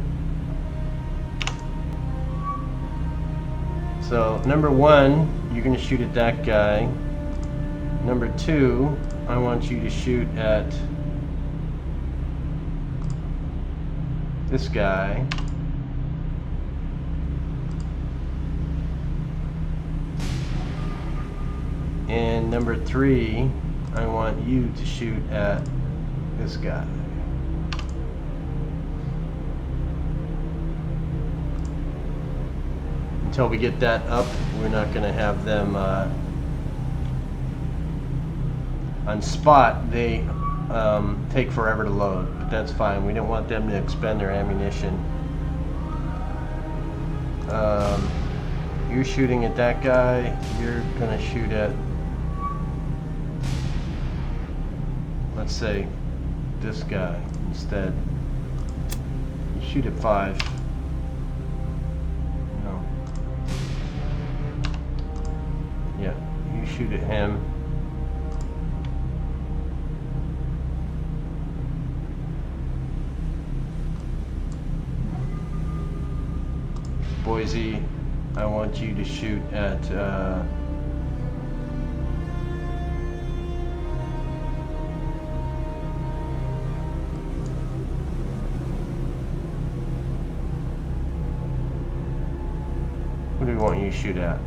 So number one, you're going to shoot at that guy. Number two, I want you to shoot at this guy. And number three, I want you to shoot at this guy. Until we get that up, we're not going to have them on spot. They take forever to load, but that's fine. We don't want them to expend their ammunition. You're shooting at that guy. You're going to shoot at, let's say, this guy instead. You shoot at 5. No. Yeah, you shoot at him. Boise, I want you to shoot at what do we want you to shoot at?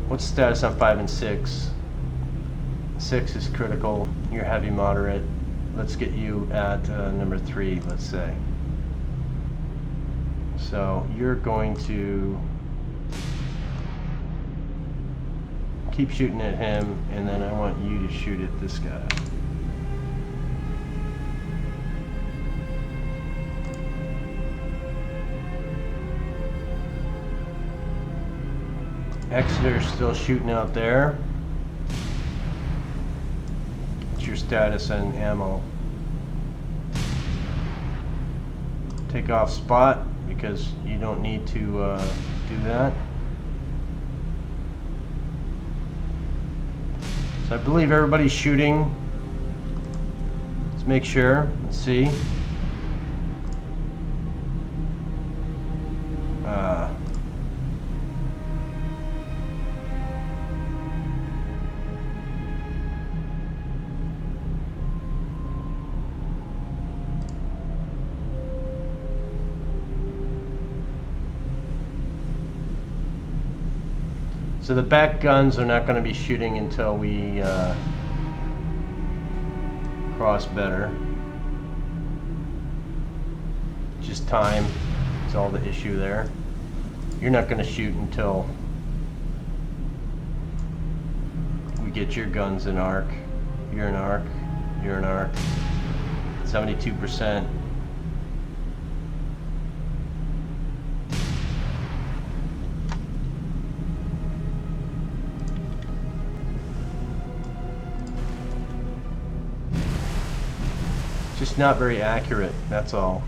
What's the status on 5 and 6? 6 is critical. You're heavy moderate. Let's get you at number 3, let's say. So you're going to keep shooting at him, and then I want you to shoot at this guy. Exeter's still shooting out there. What's your status on ammo? Take off spot because you don't need to do that. So I believe everybody's shooting. Let's make sure. Let's see. So the back guns are not going to be shooting until we cross better. Just time is all the issue there. You're not going to shoot until we get your guns in arc. You're in arc. You're in arc. 72%. Just not very accurate, that's all.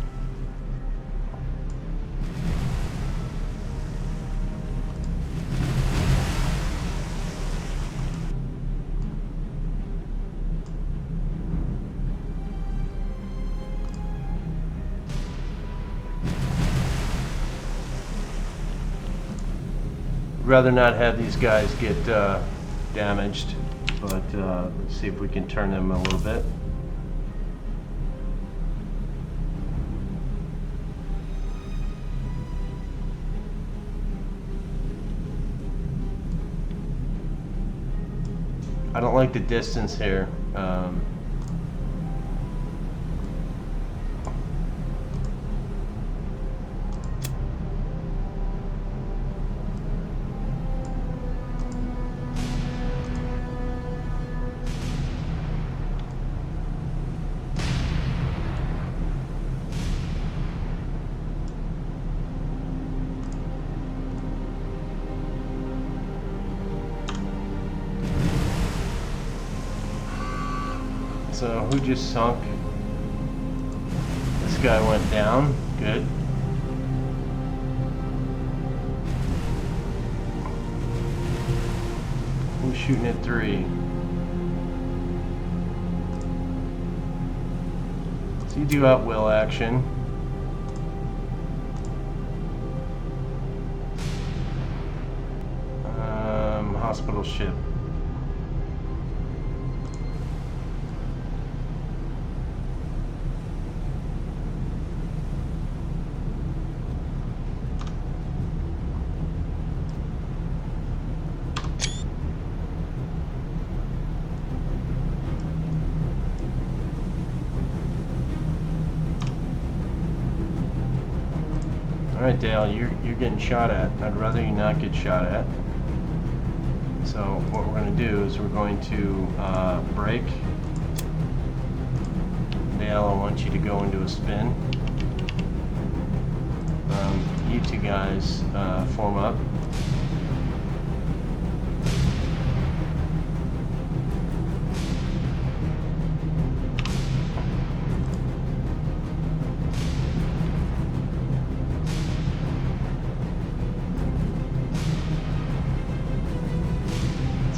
rather not have these guys get damaged, but let's see if we can turn them a little bit. I don't like the distance here. So who just sunk? This guy went down. Good. Who's shooting at 3? So you do at will action. Hospital ship. All right, Dale, you're getting shot at. I'd rather you not get shot at. So what we're going to do is we're going to break. Dale, I want you to go into a spin. You two guys form up.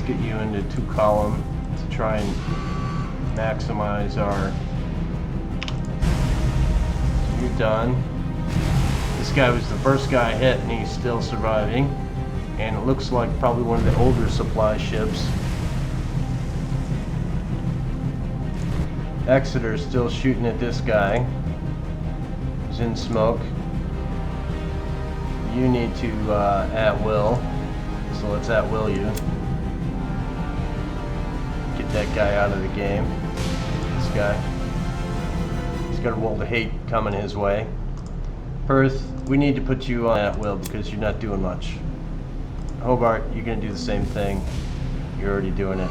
Get you into 2-column to try and maximize our. So you're done. This guy was the first guy hit and he's still surviving, and it looks like probably one of the older supply ships. Exeter's still shooting at this guy. He's in smoke. You need to at will, so let's at will you. Get that guy out of the game. This guy. He's got a world of hate coming his way. Perth, we need to put you on at will because you're not doing much. Hobart, you're going to do the same thing. You're already doing it.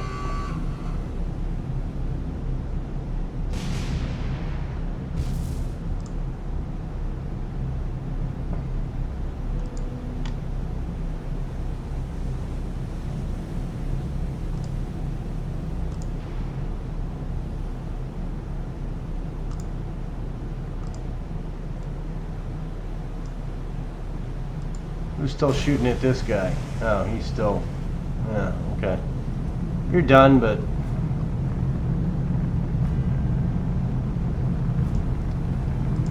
Who's still shooting at this guy? Oh, he's still... Yeah, okay. You're done, but...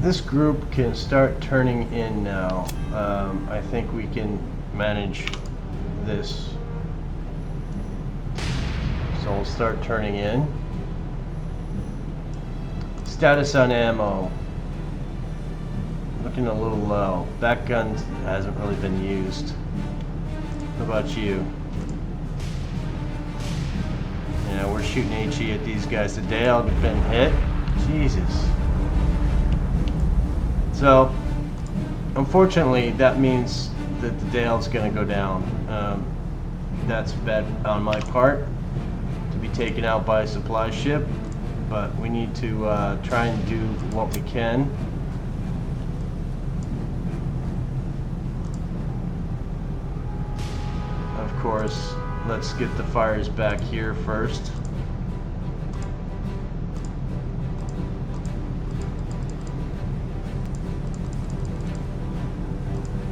This group can start turning in now. I think we can manage this. So we'll start turning in. Status on ammo. Looking a little low. Back gun hasn't really been used. What about you? Yeah, we're shooting HE at these guys today. I've been hit. Jesus. So, unfortunately, that means that the Dale's going to go down. That's bad on my part to be taken out by a supply ship, but we need to try and do what we can. Of course, let's get the fires back here first.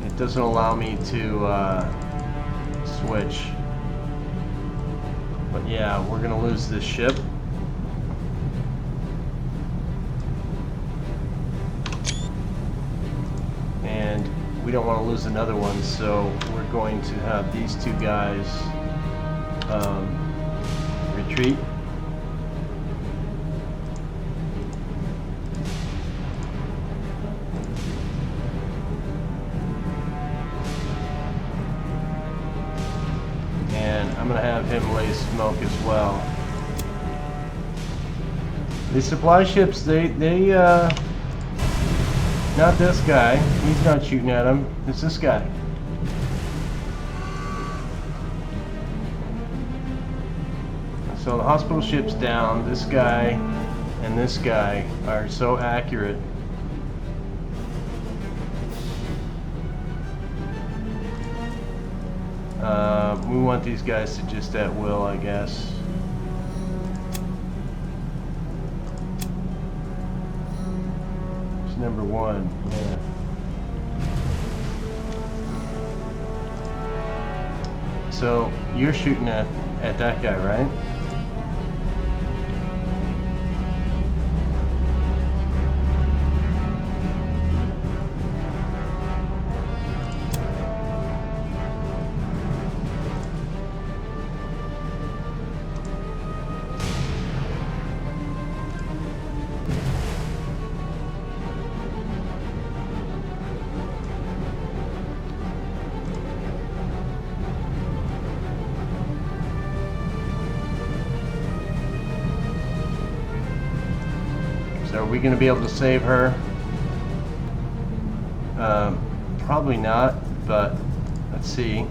It doesn't allow me to switch. But yeah, we're gonna lose this ship. And we don't want to lose another one, so we're going to have these two guys retreat. And I'm going to have him lay smoke as well. These supply ships, they not this guy. He's not shooting at him. It's this guy. So the hospital ship's down. This guy and this guy are so accurate. We want these guys to just at will, I guess. It's number one, yeah. So you're shooting at that guy, right? So are we going to be able to save her? Probably not, but let's see.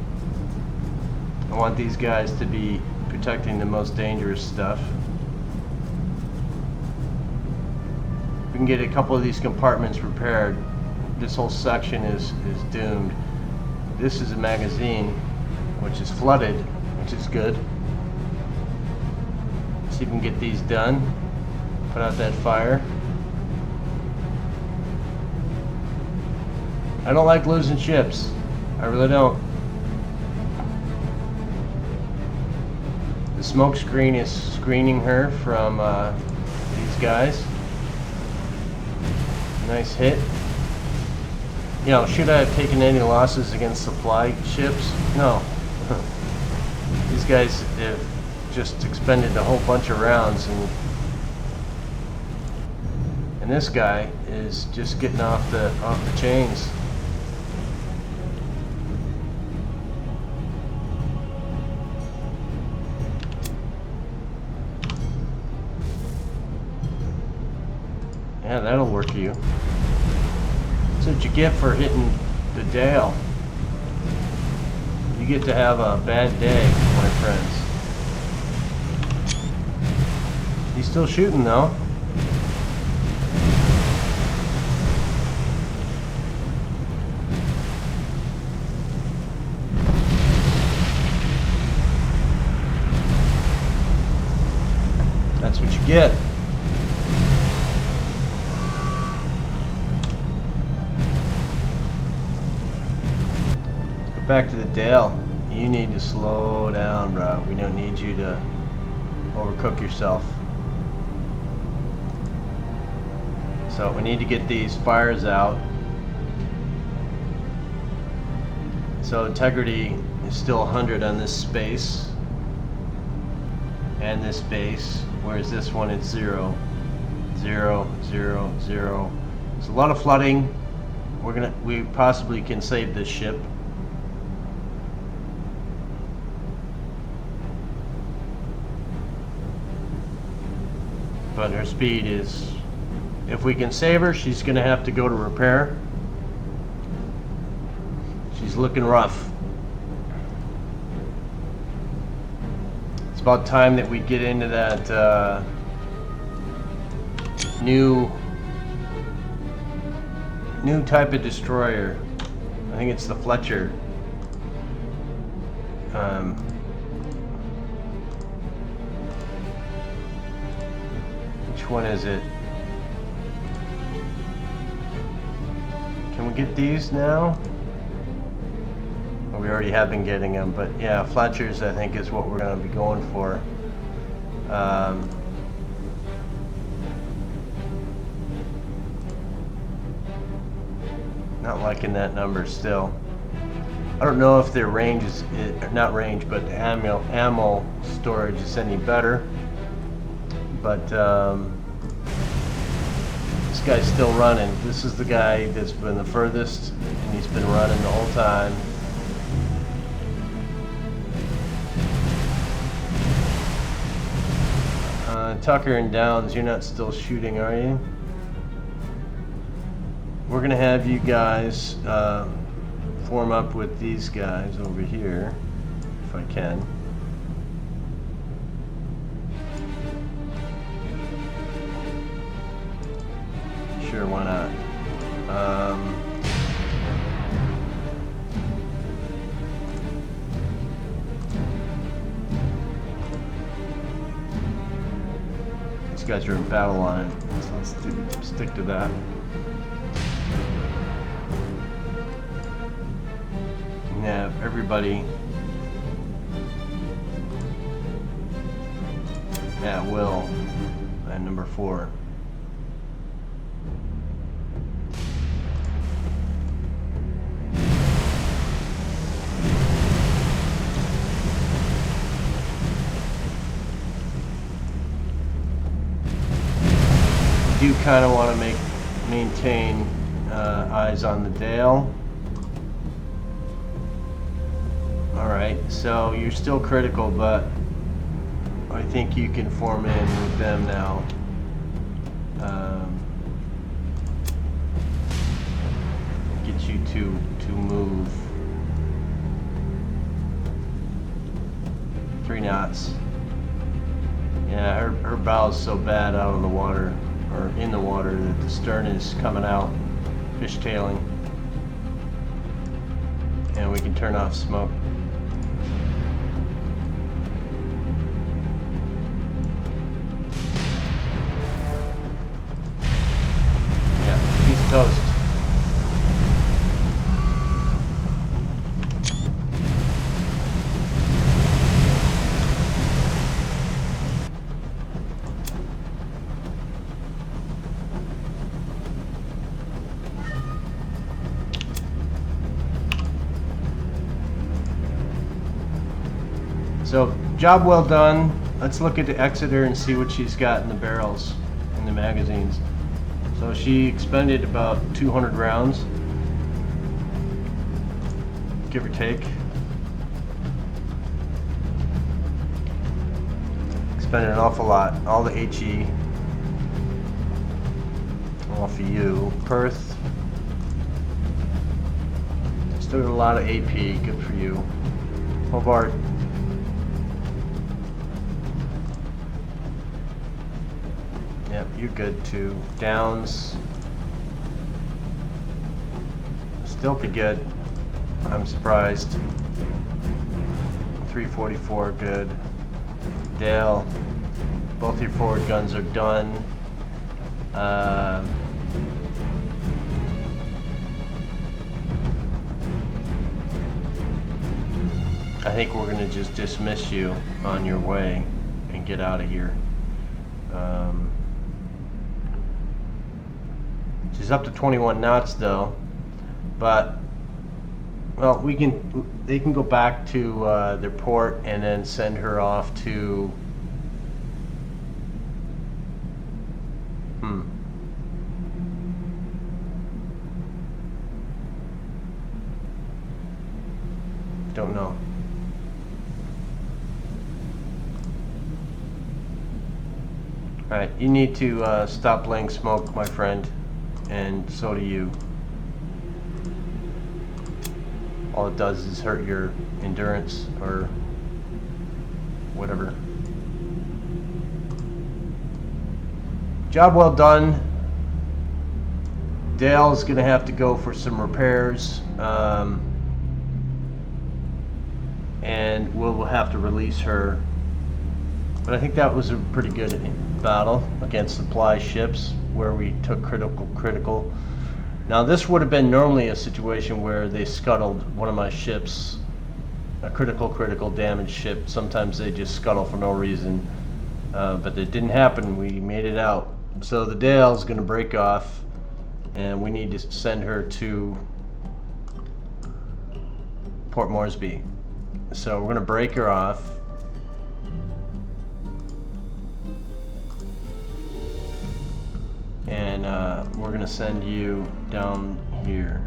I want these guys to be protecting the most dangerous stuff. If we can get a couple of these compartments repaired, this whole section is doomed. This is a magazine which is flooded, which is good. See if we can get these done. Put out that fire. I don't like losing ships. I really don't. The smoke screen is screening her from these guys. Nice hit. You know, should I have taken any losses against supply ships? No. These guys have just expended a whole bunch of rounds, and this guy is just getting off the chains. Yeah, that'll work for you. That's what you get for hitting the Dale. You get to have a bad day, my friends. He's still shooting though. That's what you get. Back to the Dale. You need to slow down, bro. We don't need you to overcook yourself. So we need to get these fires out. So integrity is still 100 on this space and this space, whereas this one it's 0, 0, 0, 0. It's a lot of flooding. We possibly can save this ship. But her speed is, if we can save her, she's going to have to go to repair. She's looking rough. It's about time that we get into that new type of destroyer. I think it's the Fletcher. Which one is it? Can we get these now? Well, we already have been getting them, but yeah, Fletchers I think is what we're going to be going for. Not liking that number still. I don't know if their range is, not range, but ammo storage is any better. But this guy's still running. This is the guy that's been the furthest, and he's been running the whole time. Tucker and Downs, you're not still shooting, are you? We're gonna have you guys form up with these guys over here, if I can. Sure, why not? These guys are in battle line, so let's stick to that. And have everybody at will at number 4. Do kind of want to maintain eyes on the Dale. Alright, so you're still critical, but I think you can form in with them now. Get you to move 3 knots. Yeah, her bow's so bad out of the water, or in the water, that the stern is coming out, fishtailing. And we can turn off smoke. Yeah, piece of toast. So, job well done. Let's look at the Exeter and see what she's got in the barrels, in the magazines. So she expended about 200 rounds, give or take. Expended an awful lot. All the HE. All for you. Perth. Still got a lot of AP. Good for you. Hobart. Yep, you're good too. Downs. Still pretty good. I'm surprised. 344, good. Dale, both your forward guns are done. I think we're gonna just dismiss you on your way and get out of here. She's up to 21 knots though, but well, they can go back to their port and then send her off to don't know. Alright, you need to stop laying smoke, my friend, and so do you. All it does is hurt your endurance or whatever. Job well done. Dale's gonna have to go for some repairs, and we'll have to release her. But I think that was a pretty good battle against supply ships where we took critical. Now this would have been normally a situation where they scuttled one of my ships, a critical damage ship. Sometimes they just scuttle for no reason, but it didn't happen. We made it out. So the Dale's going to break off, and we need to send her to Port Moresby. So we're gonna break her off. And we're gonna send you down here.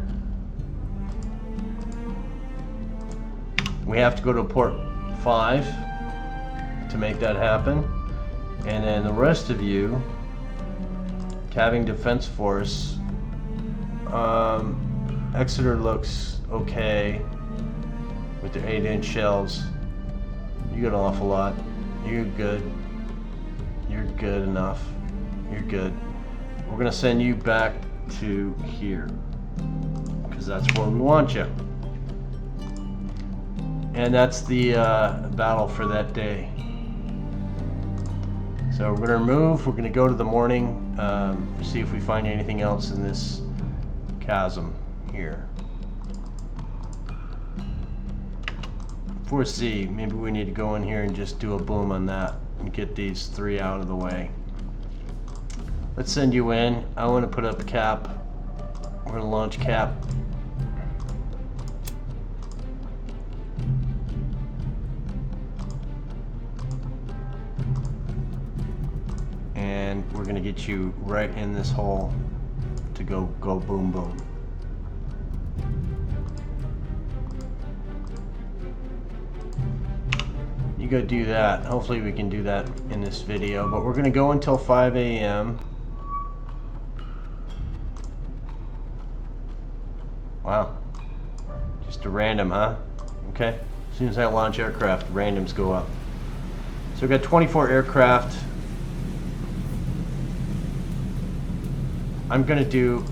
We have to go to port 5 to make that happen. And then the rest of you, Calving Defense Force, Exeter looks okay with their 8-inch shells. You got an awful lot. You're good. You're good enough. You're good. We're gonna send you back to here because that's where we want you. And that's the battle for that day. So we're gonna move. We're gonna go to the morning, see if we find anything else in this chasm here. 4C, maybe we need to go in here and just do a boom on that and get these 3 out of the way. Let's send you in. I want to put up cap. We're going to launch cap. And we're going to get you right in this hole to go boom boom. You go do that. Hopefully we can do that in this video, but we're going to go until 5 a.m. Wow. Just a random, huh? Okay. As soon as I launch aircraft, randoms go up. So we've got 24 aircraft. I'm going to do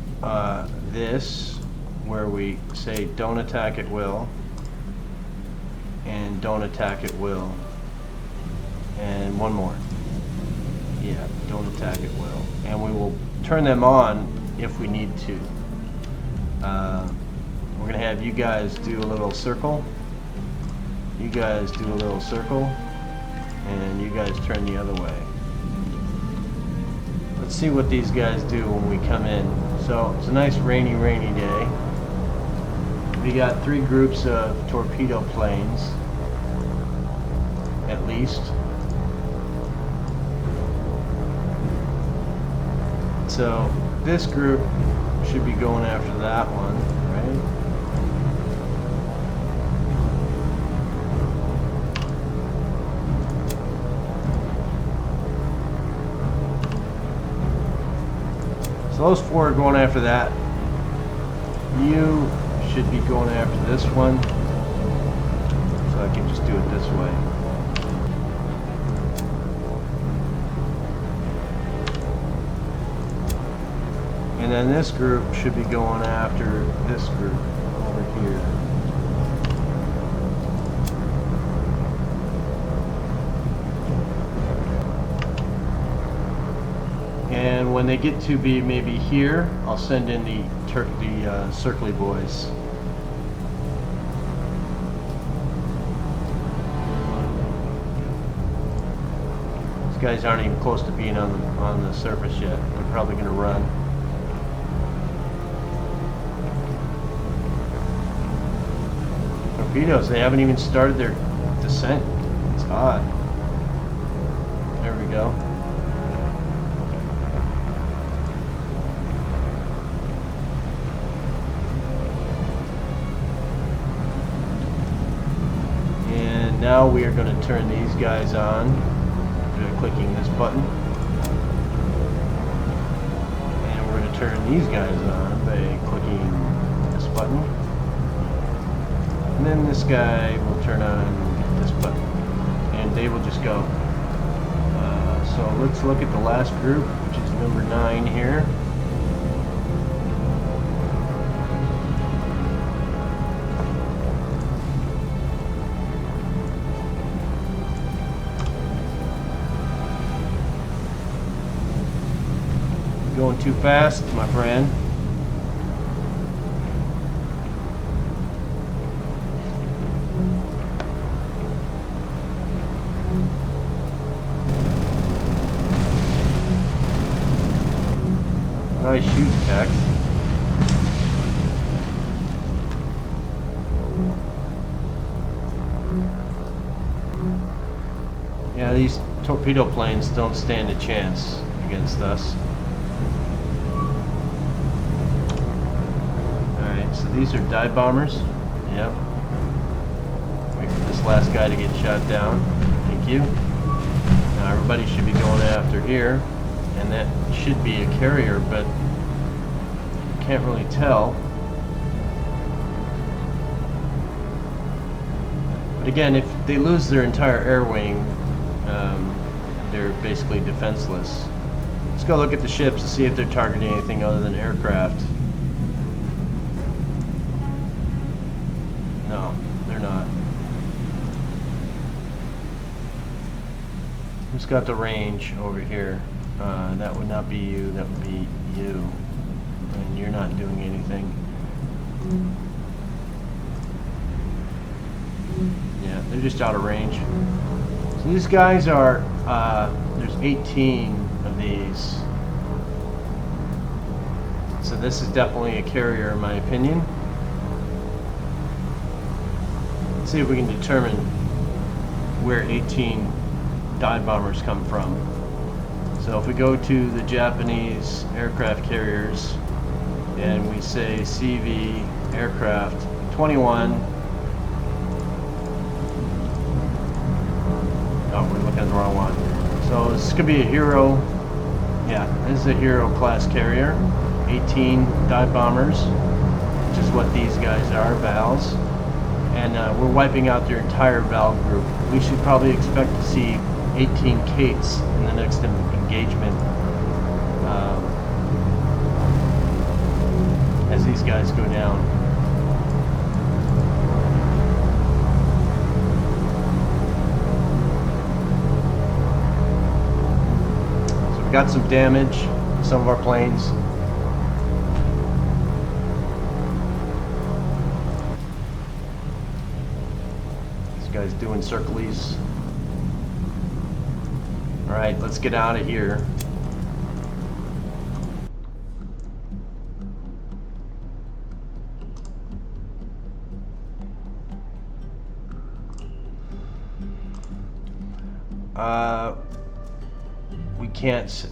this where we say don't attack at will and don't attack at will. And one more. Yeah, don't attack at will. And we will turn them on if we need to. We're going to have you guys do a little circle. You guys do a little circle. And you guys turn the other way. Let's see what these guys do when we come in. So it's a nice rainy day. We got 3 groups of torpedo planes, at least. So this group should be going after that one, right? So those 4 are going after that. You should be going after this one. So I can just do it this way. And then this group should be going after this group over here. And when they get to be maybe here, I'll send in the circly boys. These guys aren't even close to being on the surface yet. They're probably going to run. Torpedoes, they haven't even started their descent. It's odd. There we go. And now we are going to turn these guys on by clicking this button. And we're going to turn these guys on by clicking this button. And then this guy will turn on this button, and they will just go. So let's look at the last group, which is number 9 here. Going too fast, my friend. Nice shoot, Tex. Yeah, these torpedo planes don't stand a chance against us. Alright, so these are dive bombers. Yep. Wait for this last guy to get shot down. Thank you. Now everybody should be going after here. And that should be a carrier, but can't really tell. But again, if they lose their entire air wing, they're basically defenseless. Let's go look at the ships to see if they're targeting anything other than aircraft. No, they're not. Who's got the range over here? That would not be you, that would be you. And you're not doing anything. Yeah, they're just out of range. So these guys are, there's 18 of these. So this is definitely a carrier in my opinion. Let's see if we can determine where 18 dive bombers come from. So if we go to the Japanese aircraft carriers and we say CV aircraft 21. Oh, we're looking at the wrong one. So this could be a Hero. Yeah, this is a Hero class carrier. 18 dive bombers, which is what these guys are, Vals. And we're wiping out their entire Val group. We should probably expect to see 18 Kates in the next engagement as these guys go down. So we got some damage to some of our planes. This guy's doing circles. Alright, let's get out of here.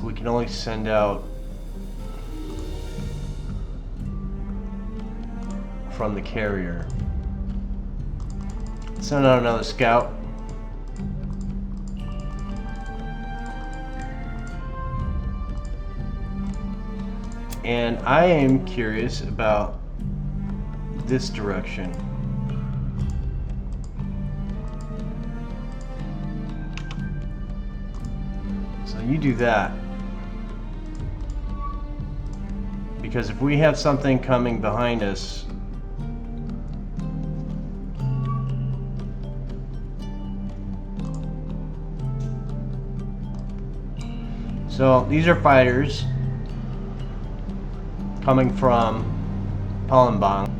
We can only send out from the carrier. Send out another scout. And I am curious about this direction. So you do that. Because if we have something coming behind us, so these are fighters coming from Palembang.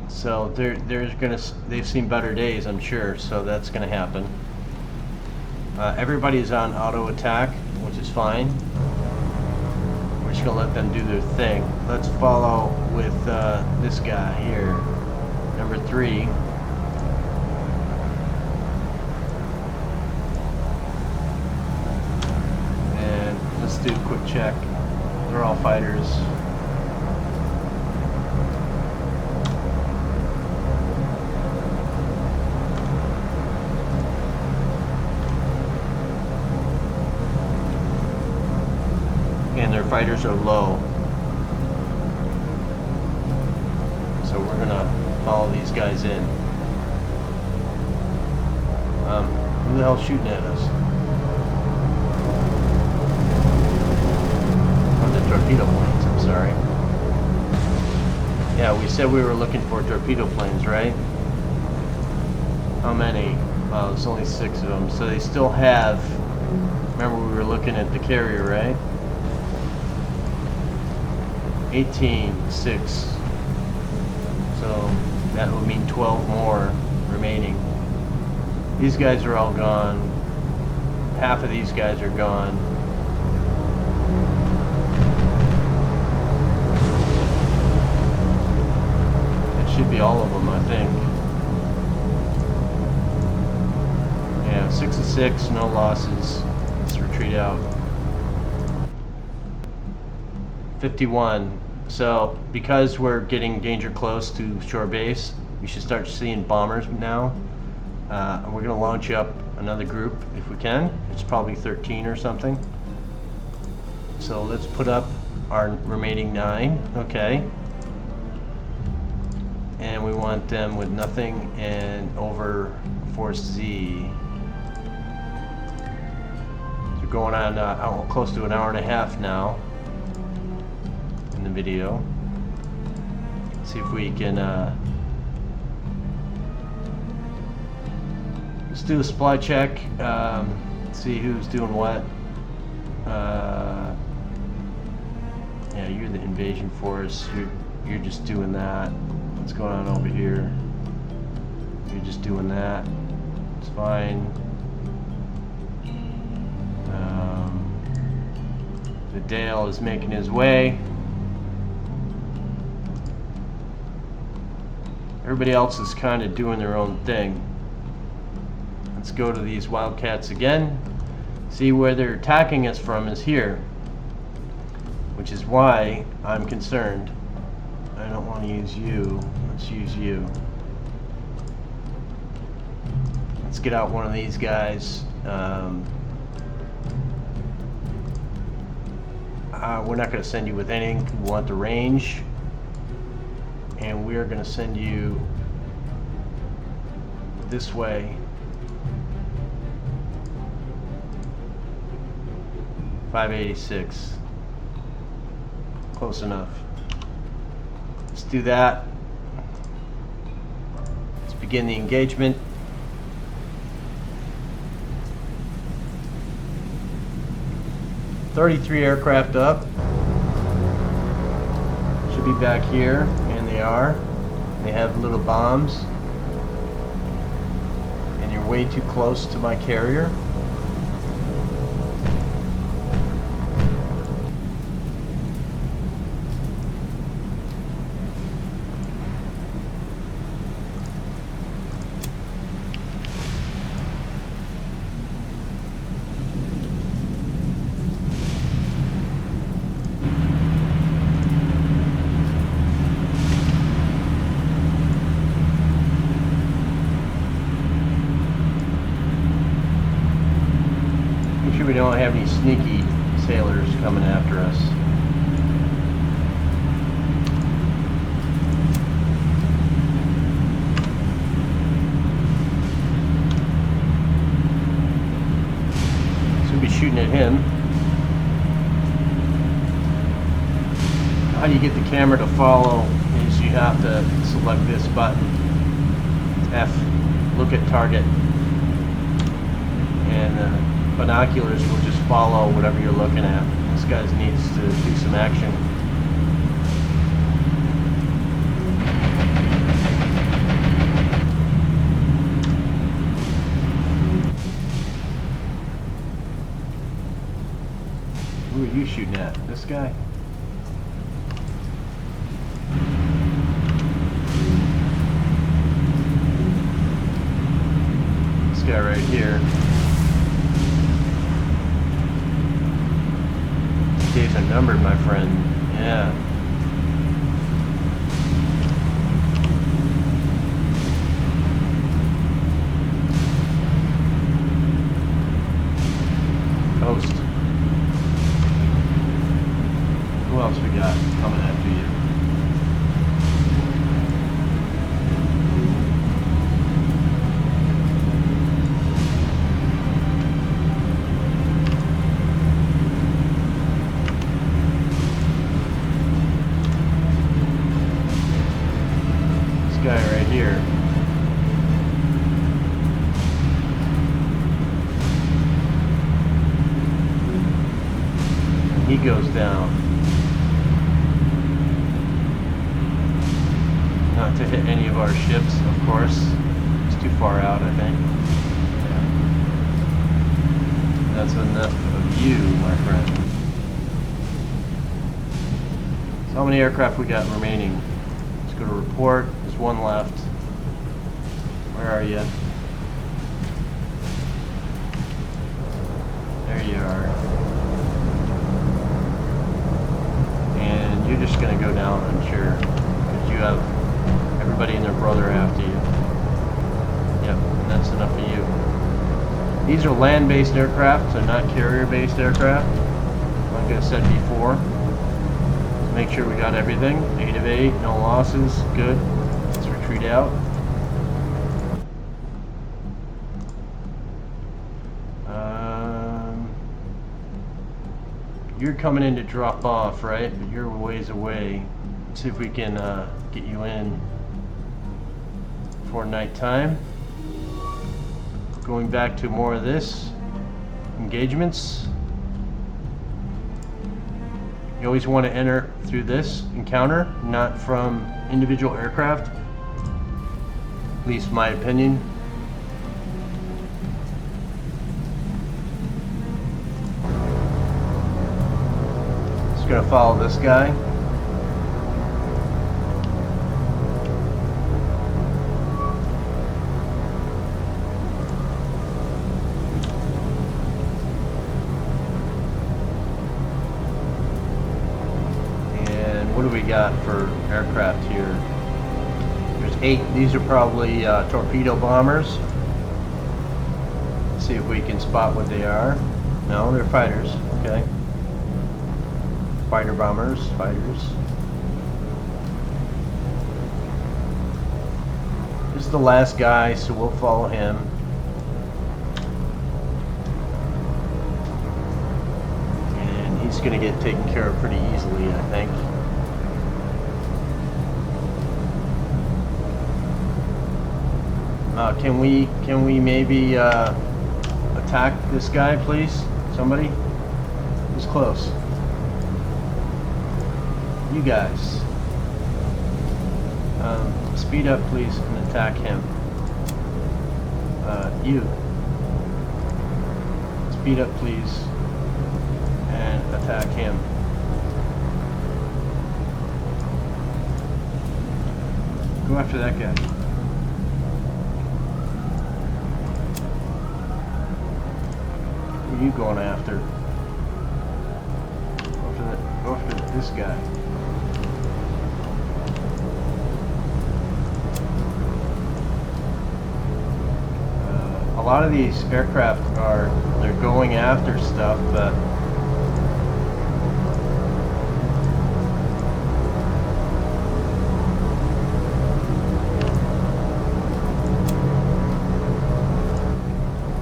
So they've seen better days, I'm sure, so that's gonna happen. Everybody's on auto attack, which is fine. We're just gonna let them do their thing. Let's follow with this guy here, number 3. And let's do a quick check. They're all fighters. And their fighters are low. So we're gonna follow these guys in. Who the hell's shooting at us? The torpedo planes, I'm sorry. Yeah, we said we were looking for torpedo planes, right? How many? Well, there's only 6 of them. So they still have, remember we were looking at the carrier, right? 18, 6. So that would mean 12 more remaining. These guys are all gone. Half of these guys are gone. Should be all of them, I think. 586, no losses. Let's retreat out. 51. So because we're getting danger close to shore base, we should start seeing bombers now. We're going to launch up another group if we can. It's probably 13 or something. So let's put up our remaining 9. Okay. And we want them with nothing and over force Z. So we're going on close to an hour and a half now in the video. See if we can let's do a supply check. See who's doing what. Yeah, you're the invasion force. You're just doing that. What's going on over here? You're just doing that. It's fine. The Dale is making his way. Everybody else is kind of doing their own thing. Let's go to these Wildcats again. See where they're attacking us from is here, which is why I'm concerned. I don't want to use you. Let's use you. Let's get out one of these guys. We're not going to send you with anything. We want the range. And we're going to send you this way. 586. Close enough. Let's do that. Let's begin the engagement. .33 aircraft up. Should be back here, and they are. They have little bombs. And you're way too close to my carrier. We don't have any sneaky sailors coming after us. So we'll be shooting at him. How you get the camera to follow is you have to select this button, F, look at target, and binoculars will just follow whatever you're looking at. This guy needs to do some action. Who are you shooting at? This guy? This guy right here. Days are numbered, my friend. Yeah. Coast. Who else we got coming after you? Guy right here. He goes down. Not to hit any of our ships, of course. It's too far out, I think. Yeah. That's enough of you, my friend. So how many aircraft we got remaining? Let's go to report. There's one left. Where are you? There you are. And you're just gonna go down, I'm sure, because you have everybody and their brother after you. Yep, and that's enough of you. These are land-based aircraft, so not carrier-based aircraft. Like I said before, make sure we got everything. 8 of 8, no losses, good. Let's retreat out. You're coming in to drop off, right? But you're a ways away. Let's see if we can get you in before nighttime. Going back to more of this. Engagements. You always want to enter through this encounter, not from individual aircraft. At least my opinion. Just gonna follow this guy. And what do we got for aircraft here? There's 8. These are probably torpedo bombers. Let's see if we can spot what they are. No, they're fighters. Okay. Fighter bombers, fighters. This is the last guy, so we'll follow him. And he's going to get taken care of pretty easily, I think. Can we maybe attack this guy, please? Somebody? Who's close? You guys. Speed up, please, and attack him. You. Speed up, please, and attack him. Go after that guy. Who are you going after? Go after this guy. A lot of these aircraft they're going after stuff, but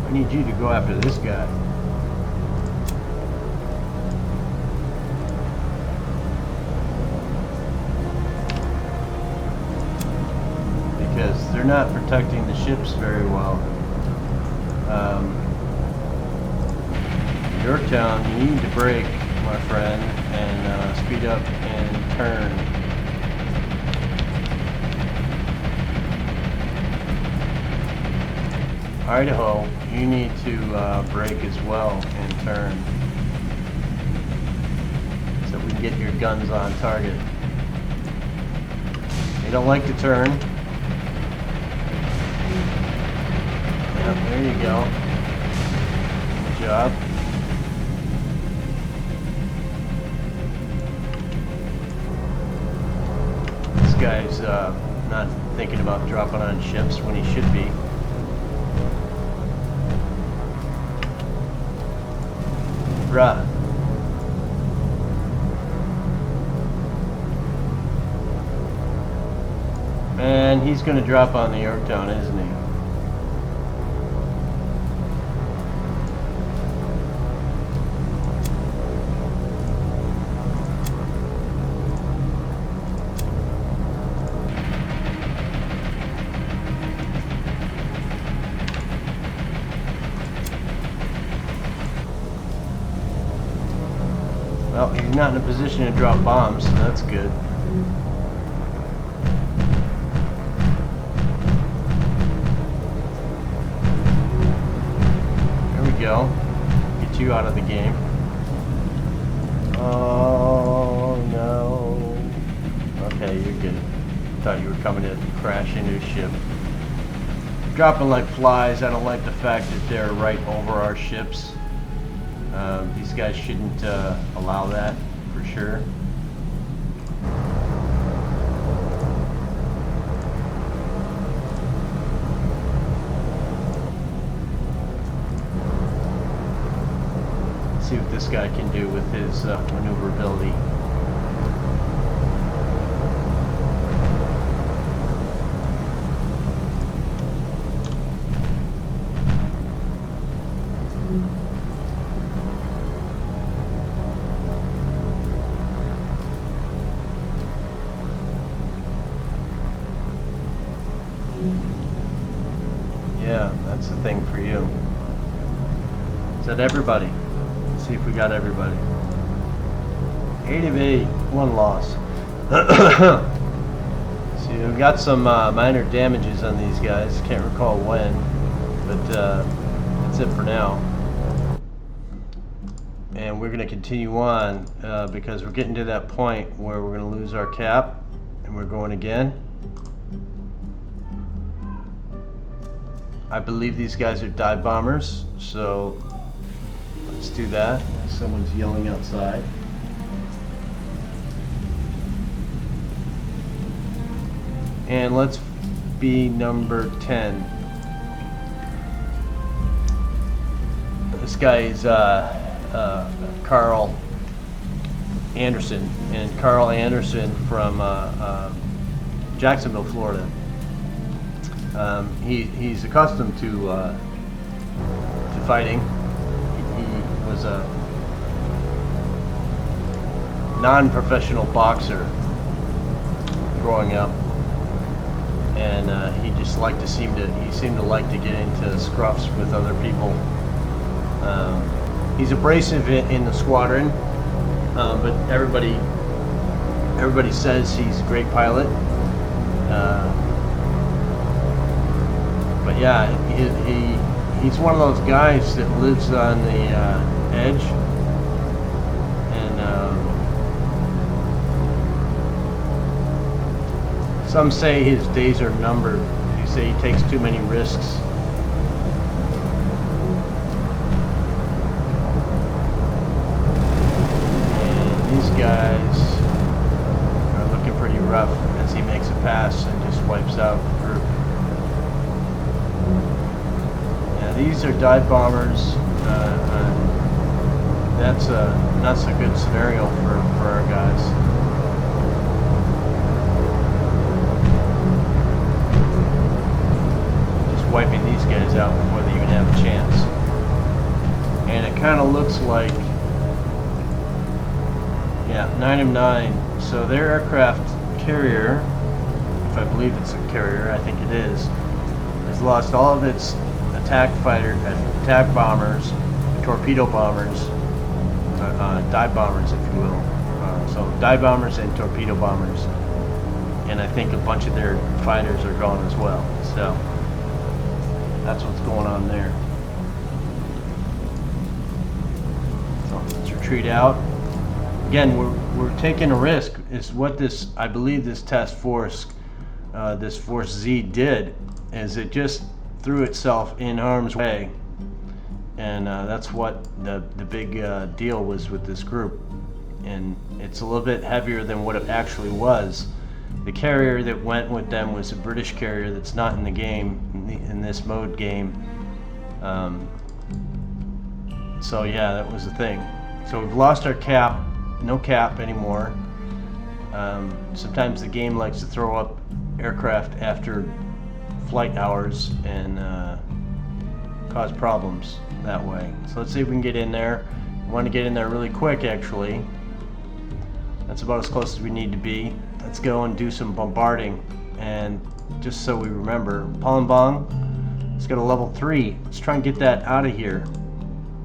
I need you to go after this guy. Because they're not protecting the ships very well. Yorktown, you need to brake, my friend, and speed up and turn. Idaho, you need to brake as well and turn, so we can get your guns on target. They don't like to turn. Yep, there you go. Good job. This guy's not thinking about dropping on ships when he should be. Bruh. And he's going to drop on the Yorktown, isn't he? Well, he's not in a position to drop bombs, so that's good. There we go. Get you out of the game. Oh, no. Okay, you're good. Thought you were coming to crash into a ship. Dropping like flies. I don't like the fact that they're right over our ships. These guys shouldn't allow that for sure. See what this guy can do with his maneuverability. Yeah, that's the thing for you. Is that everybody? Let's see if we got everybody. 8 of 8, 1 loss. See, we've got some minor damages on these guys. Can't recall when, but that's it for now. And we're going to continue on because we're getting to that point where we're going to lose our cap, and we're going again. I believe these guys are dive bombers, so let's do that. Someone's yelling outside. And let's be number 10. This guy is Carl Anderson, and Carl Anderson from Jacksonville, Florida. He's accustomed to fighting. He was a non-professional boxer growing up, and he just seemed to like to get into scruffs with other people. He's abrasive in the squadron, but everybody says he's a great pilot. But yeah, he's one of those guys that lives on the edge, and some say his days are numbered. They say he takes too many risks. And these guys are looking pretty rough as he makes a pass and just wipes out the group. These are dive bombers. That's a good scenario for our guys. Just wiping these guys out before they even have a chance. And it kind of looks like, yeah, 9 of 9. So their aircraft carrier, if I believe it's a carrier, I think it is, has lost all of its attack bombers, torpedo bombers, dive bombers, if you will. So dive bombers and torpedo bombers, and I think a bunch of their fighters are gone as well. So that's what's going on there. So let's retreat out. Again, we're taking a risk. Is what this, I believe, this task force, this Force Z did, is it just threw itself in harm's way, and that's what the big deal was with this group. And it's a little bit heavier than what it actually was. The carrier that went with them was a British carrier that's not in the game, in this mode game. So yeah, that was the thing. So we've lost our cap, no cap anymore. Sometimes the game likes to throw up aircraft after flight hours and cause problems that way. So let's see if we can get in there. We want to get in there really quick, actually. That's about as close as we need to be. Let's go and do some bombarding. And just so we remember, Palembang, it's got a level 3. Let's try and get that out of here.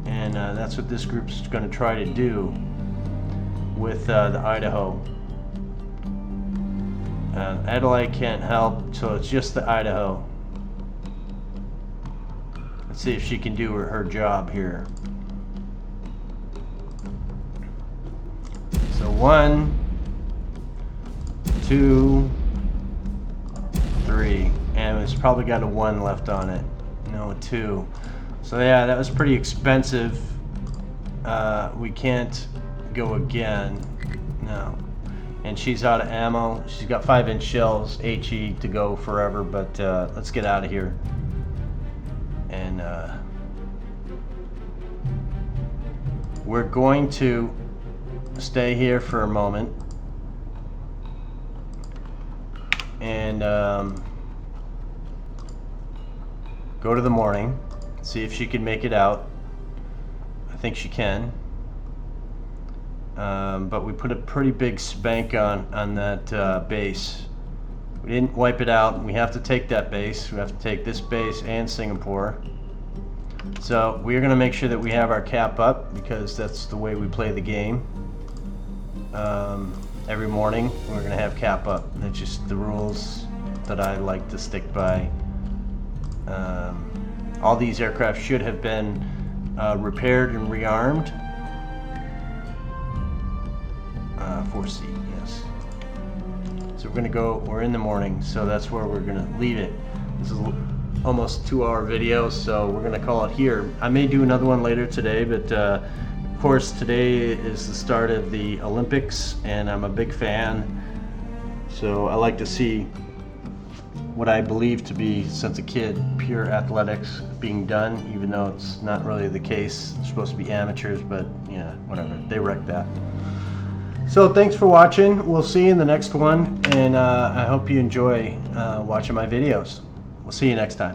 And that's what this group's going to try to do with the Idaho. Adelaide can't help, so it's just the Idaho. Let's see if she can do her job here. So 1, 2, 3, and it's probably got a 1 left on it. No, a 2. So yeah, that was pretty expensive. we can't go again. No. And she's out of ammo. She's got 5-inch shells, HE, to go forever, but let's get out of here. And we're going to stay here for a moment and go to the morning, see if she can make it out. I think she can. But we put a pretty big spank on that base. We didn't wipe it out. We have to take that base. We have to take this base and Singapore. So we're going to make sure that we have our cap up, because that's the way we play the game. Every morning we're going to have cap up. That's just the rules that I like to stick by. All these aircraft should have been repaired and rearmed. 4C, yes. So we're in the morning, so that's where we're going to leave it. This is almost 2-hour video, so we're going to call it here. I may do another one later today, but of course today is the start of the Olympics, and I'm a big fan. So I like to see what I believe to be, since a kid, pure athletics being done, even though it's not really the case. They're supposed to be amateurs, but yeah, whatever. They wreck that. So thanks for watching. We'll see you in the next one, and I hope you enjoy watching my videos. We'll see you next time.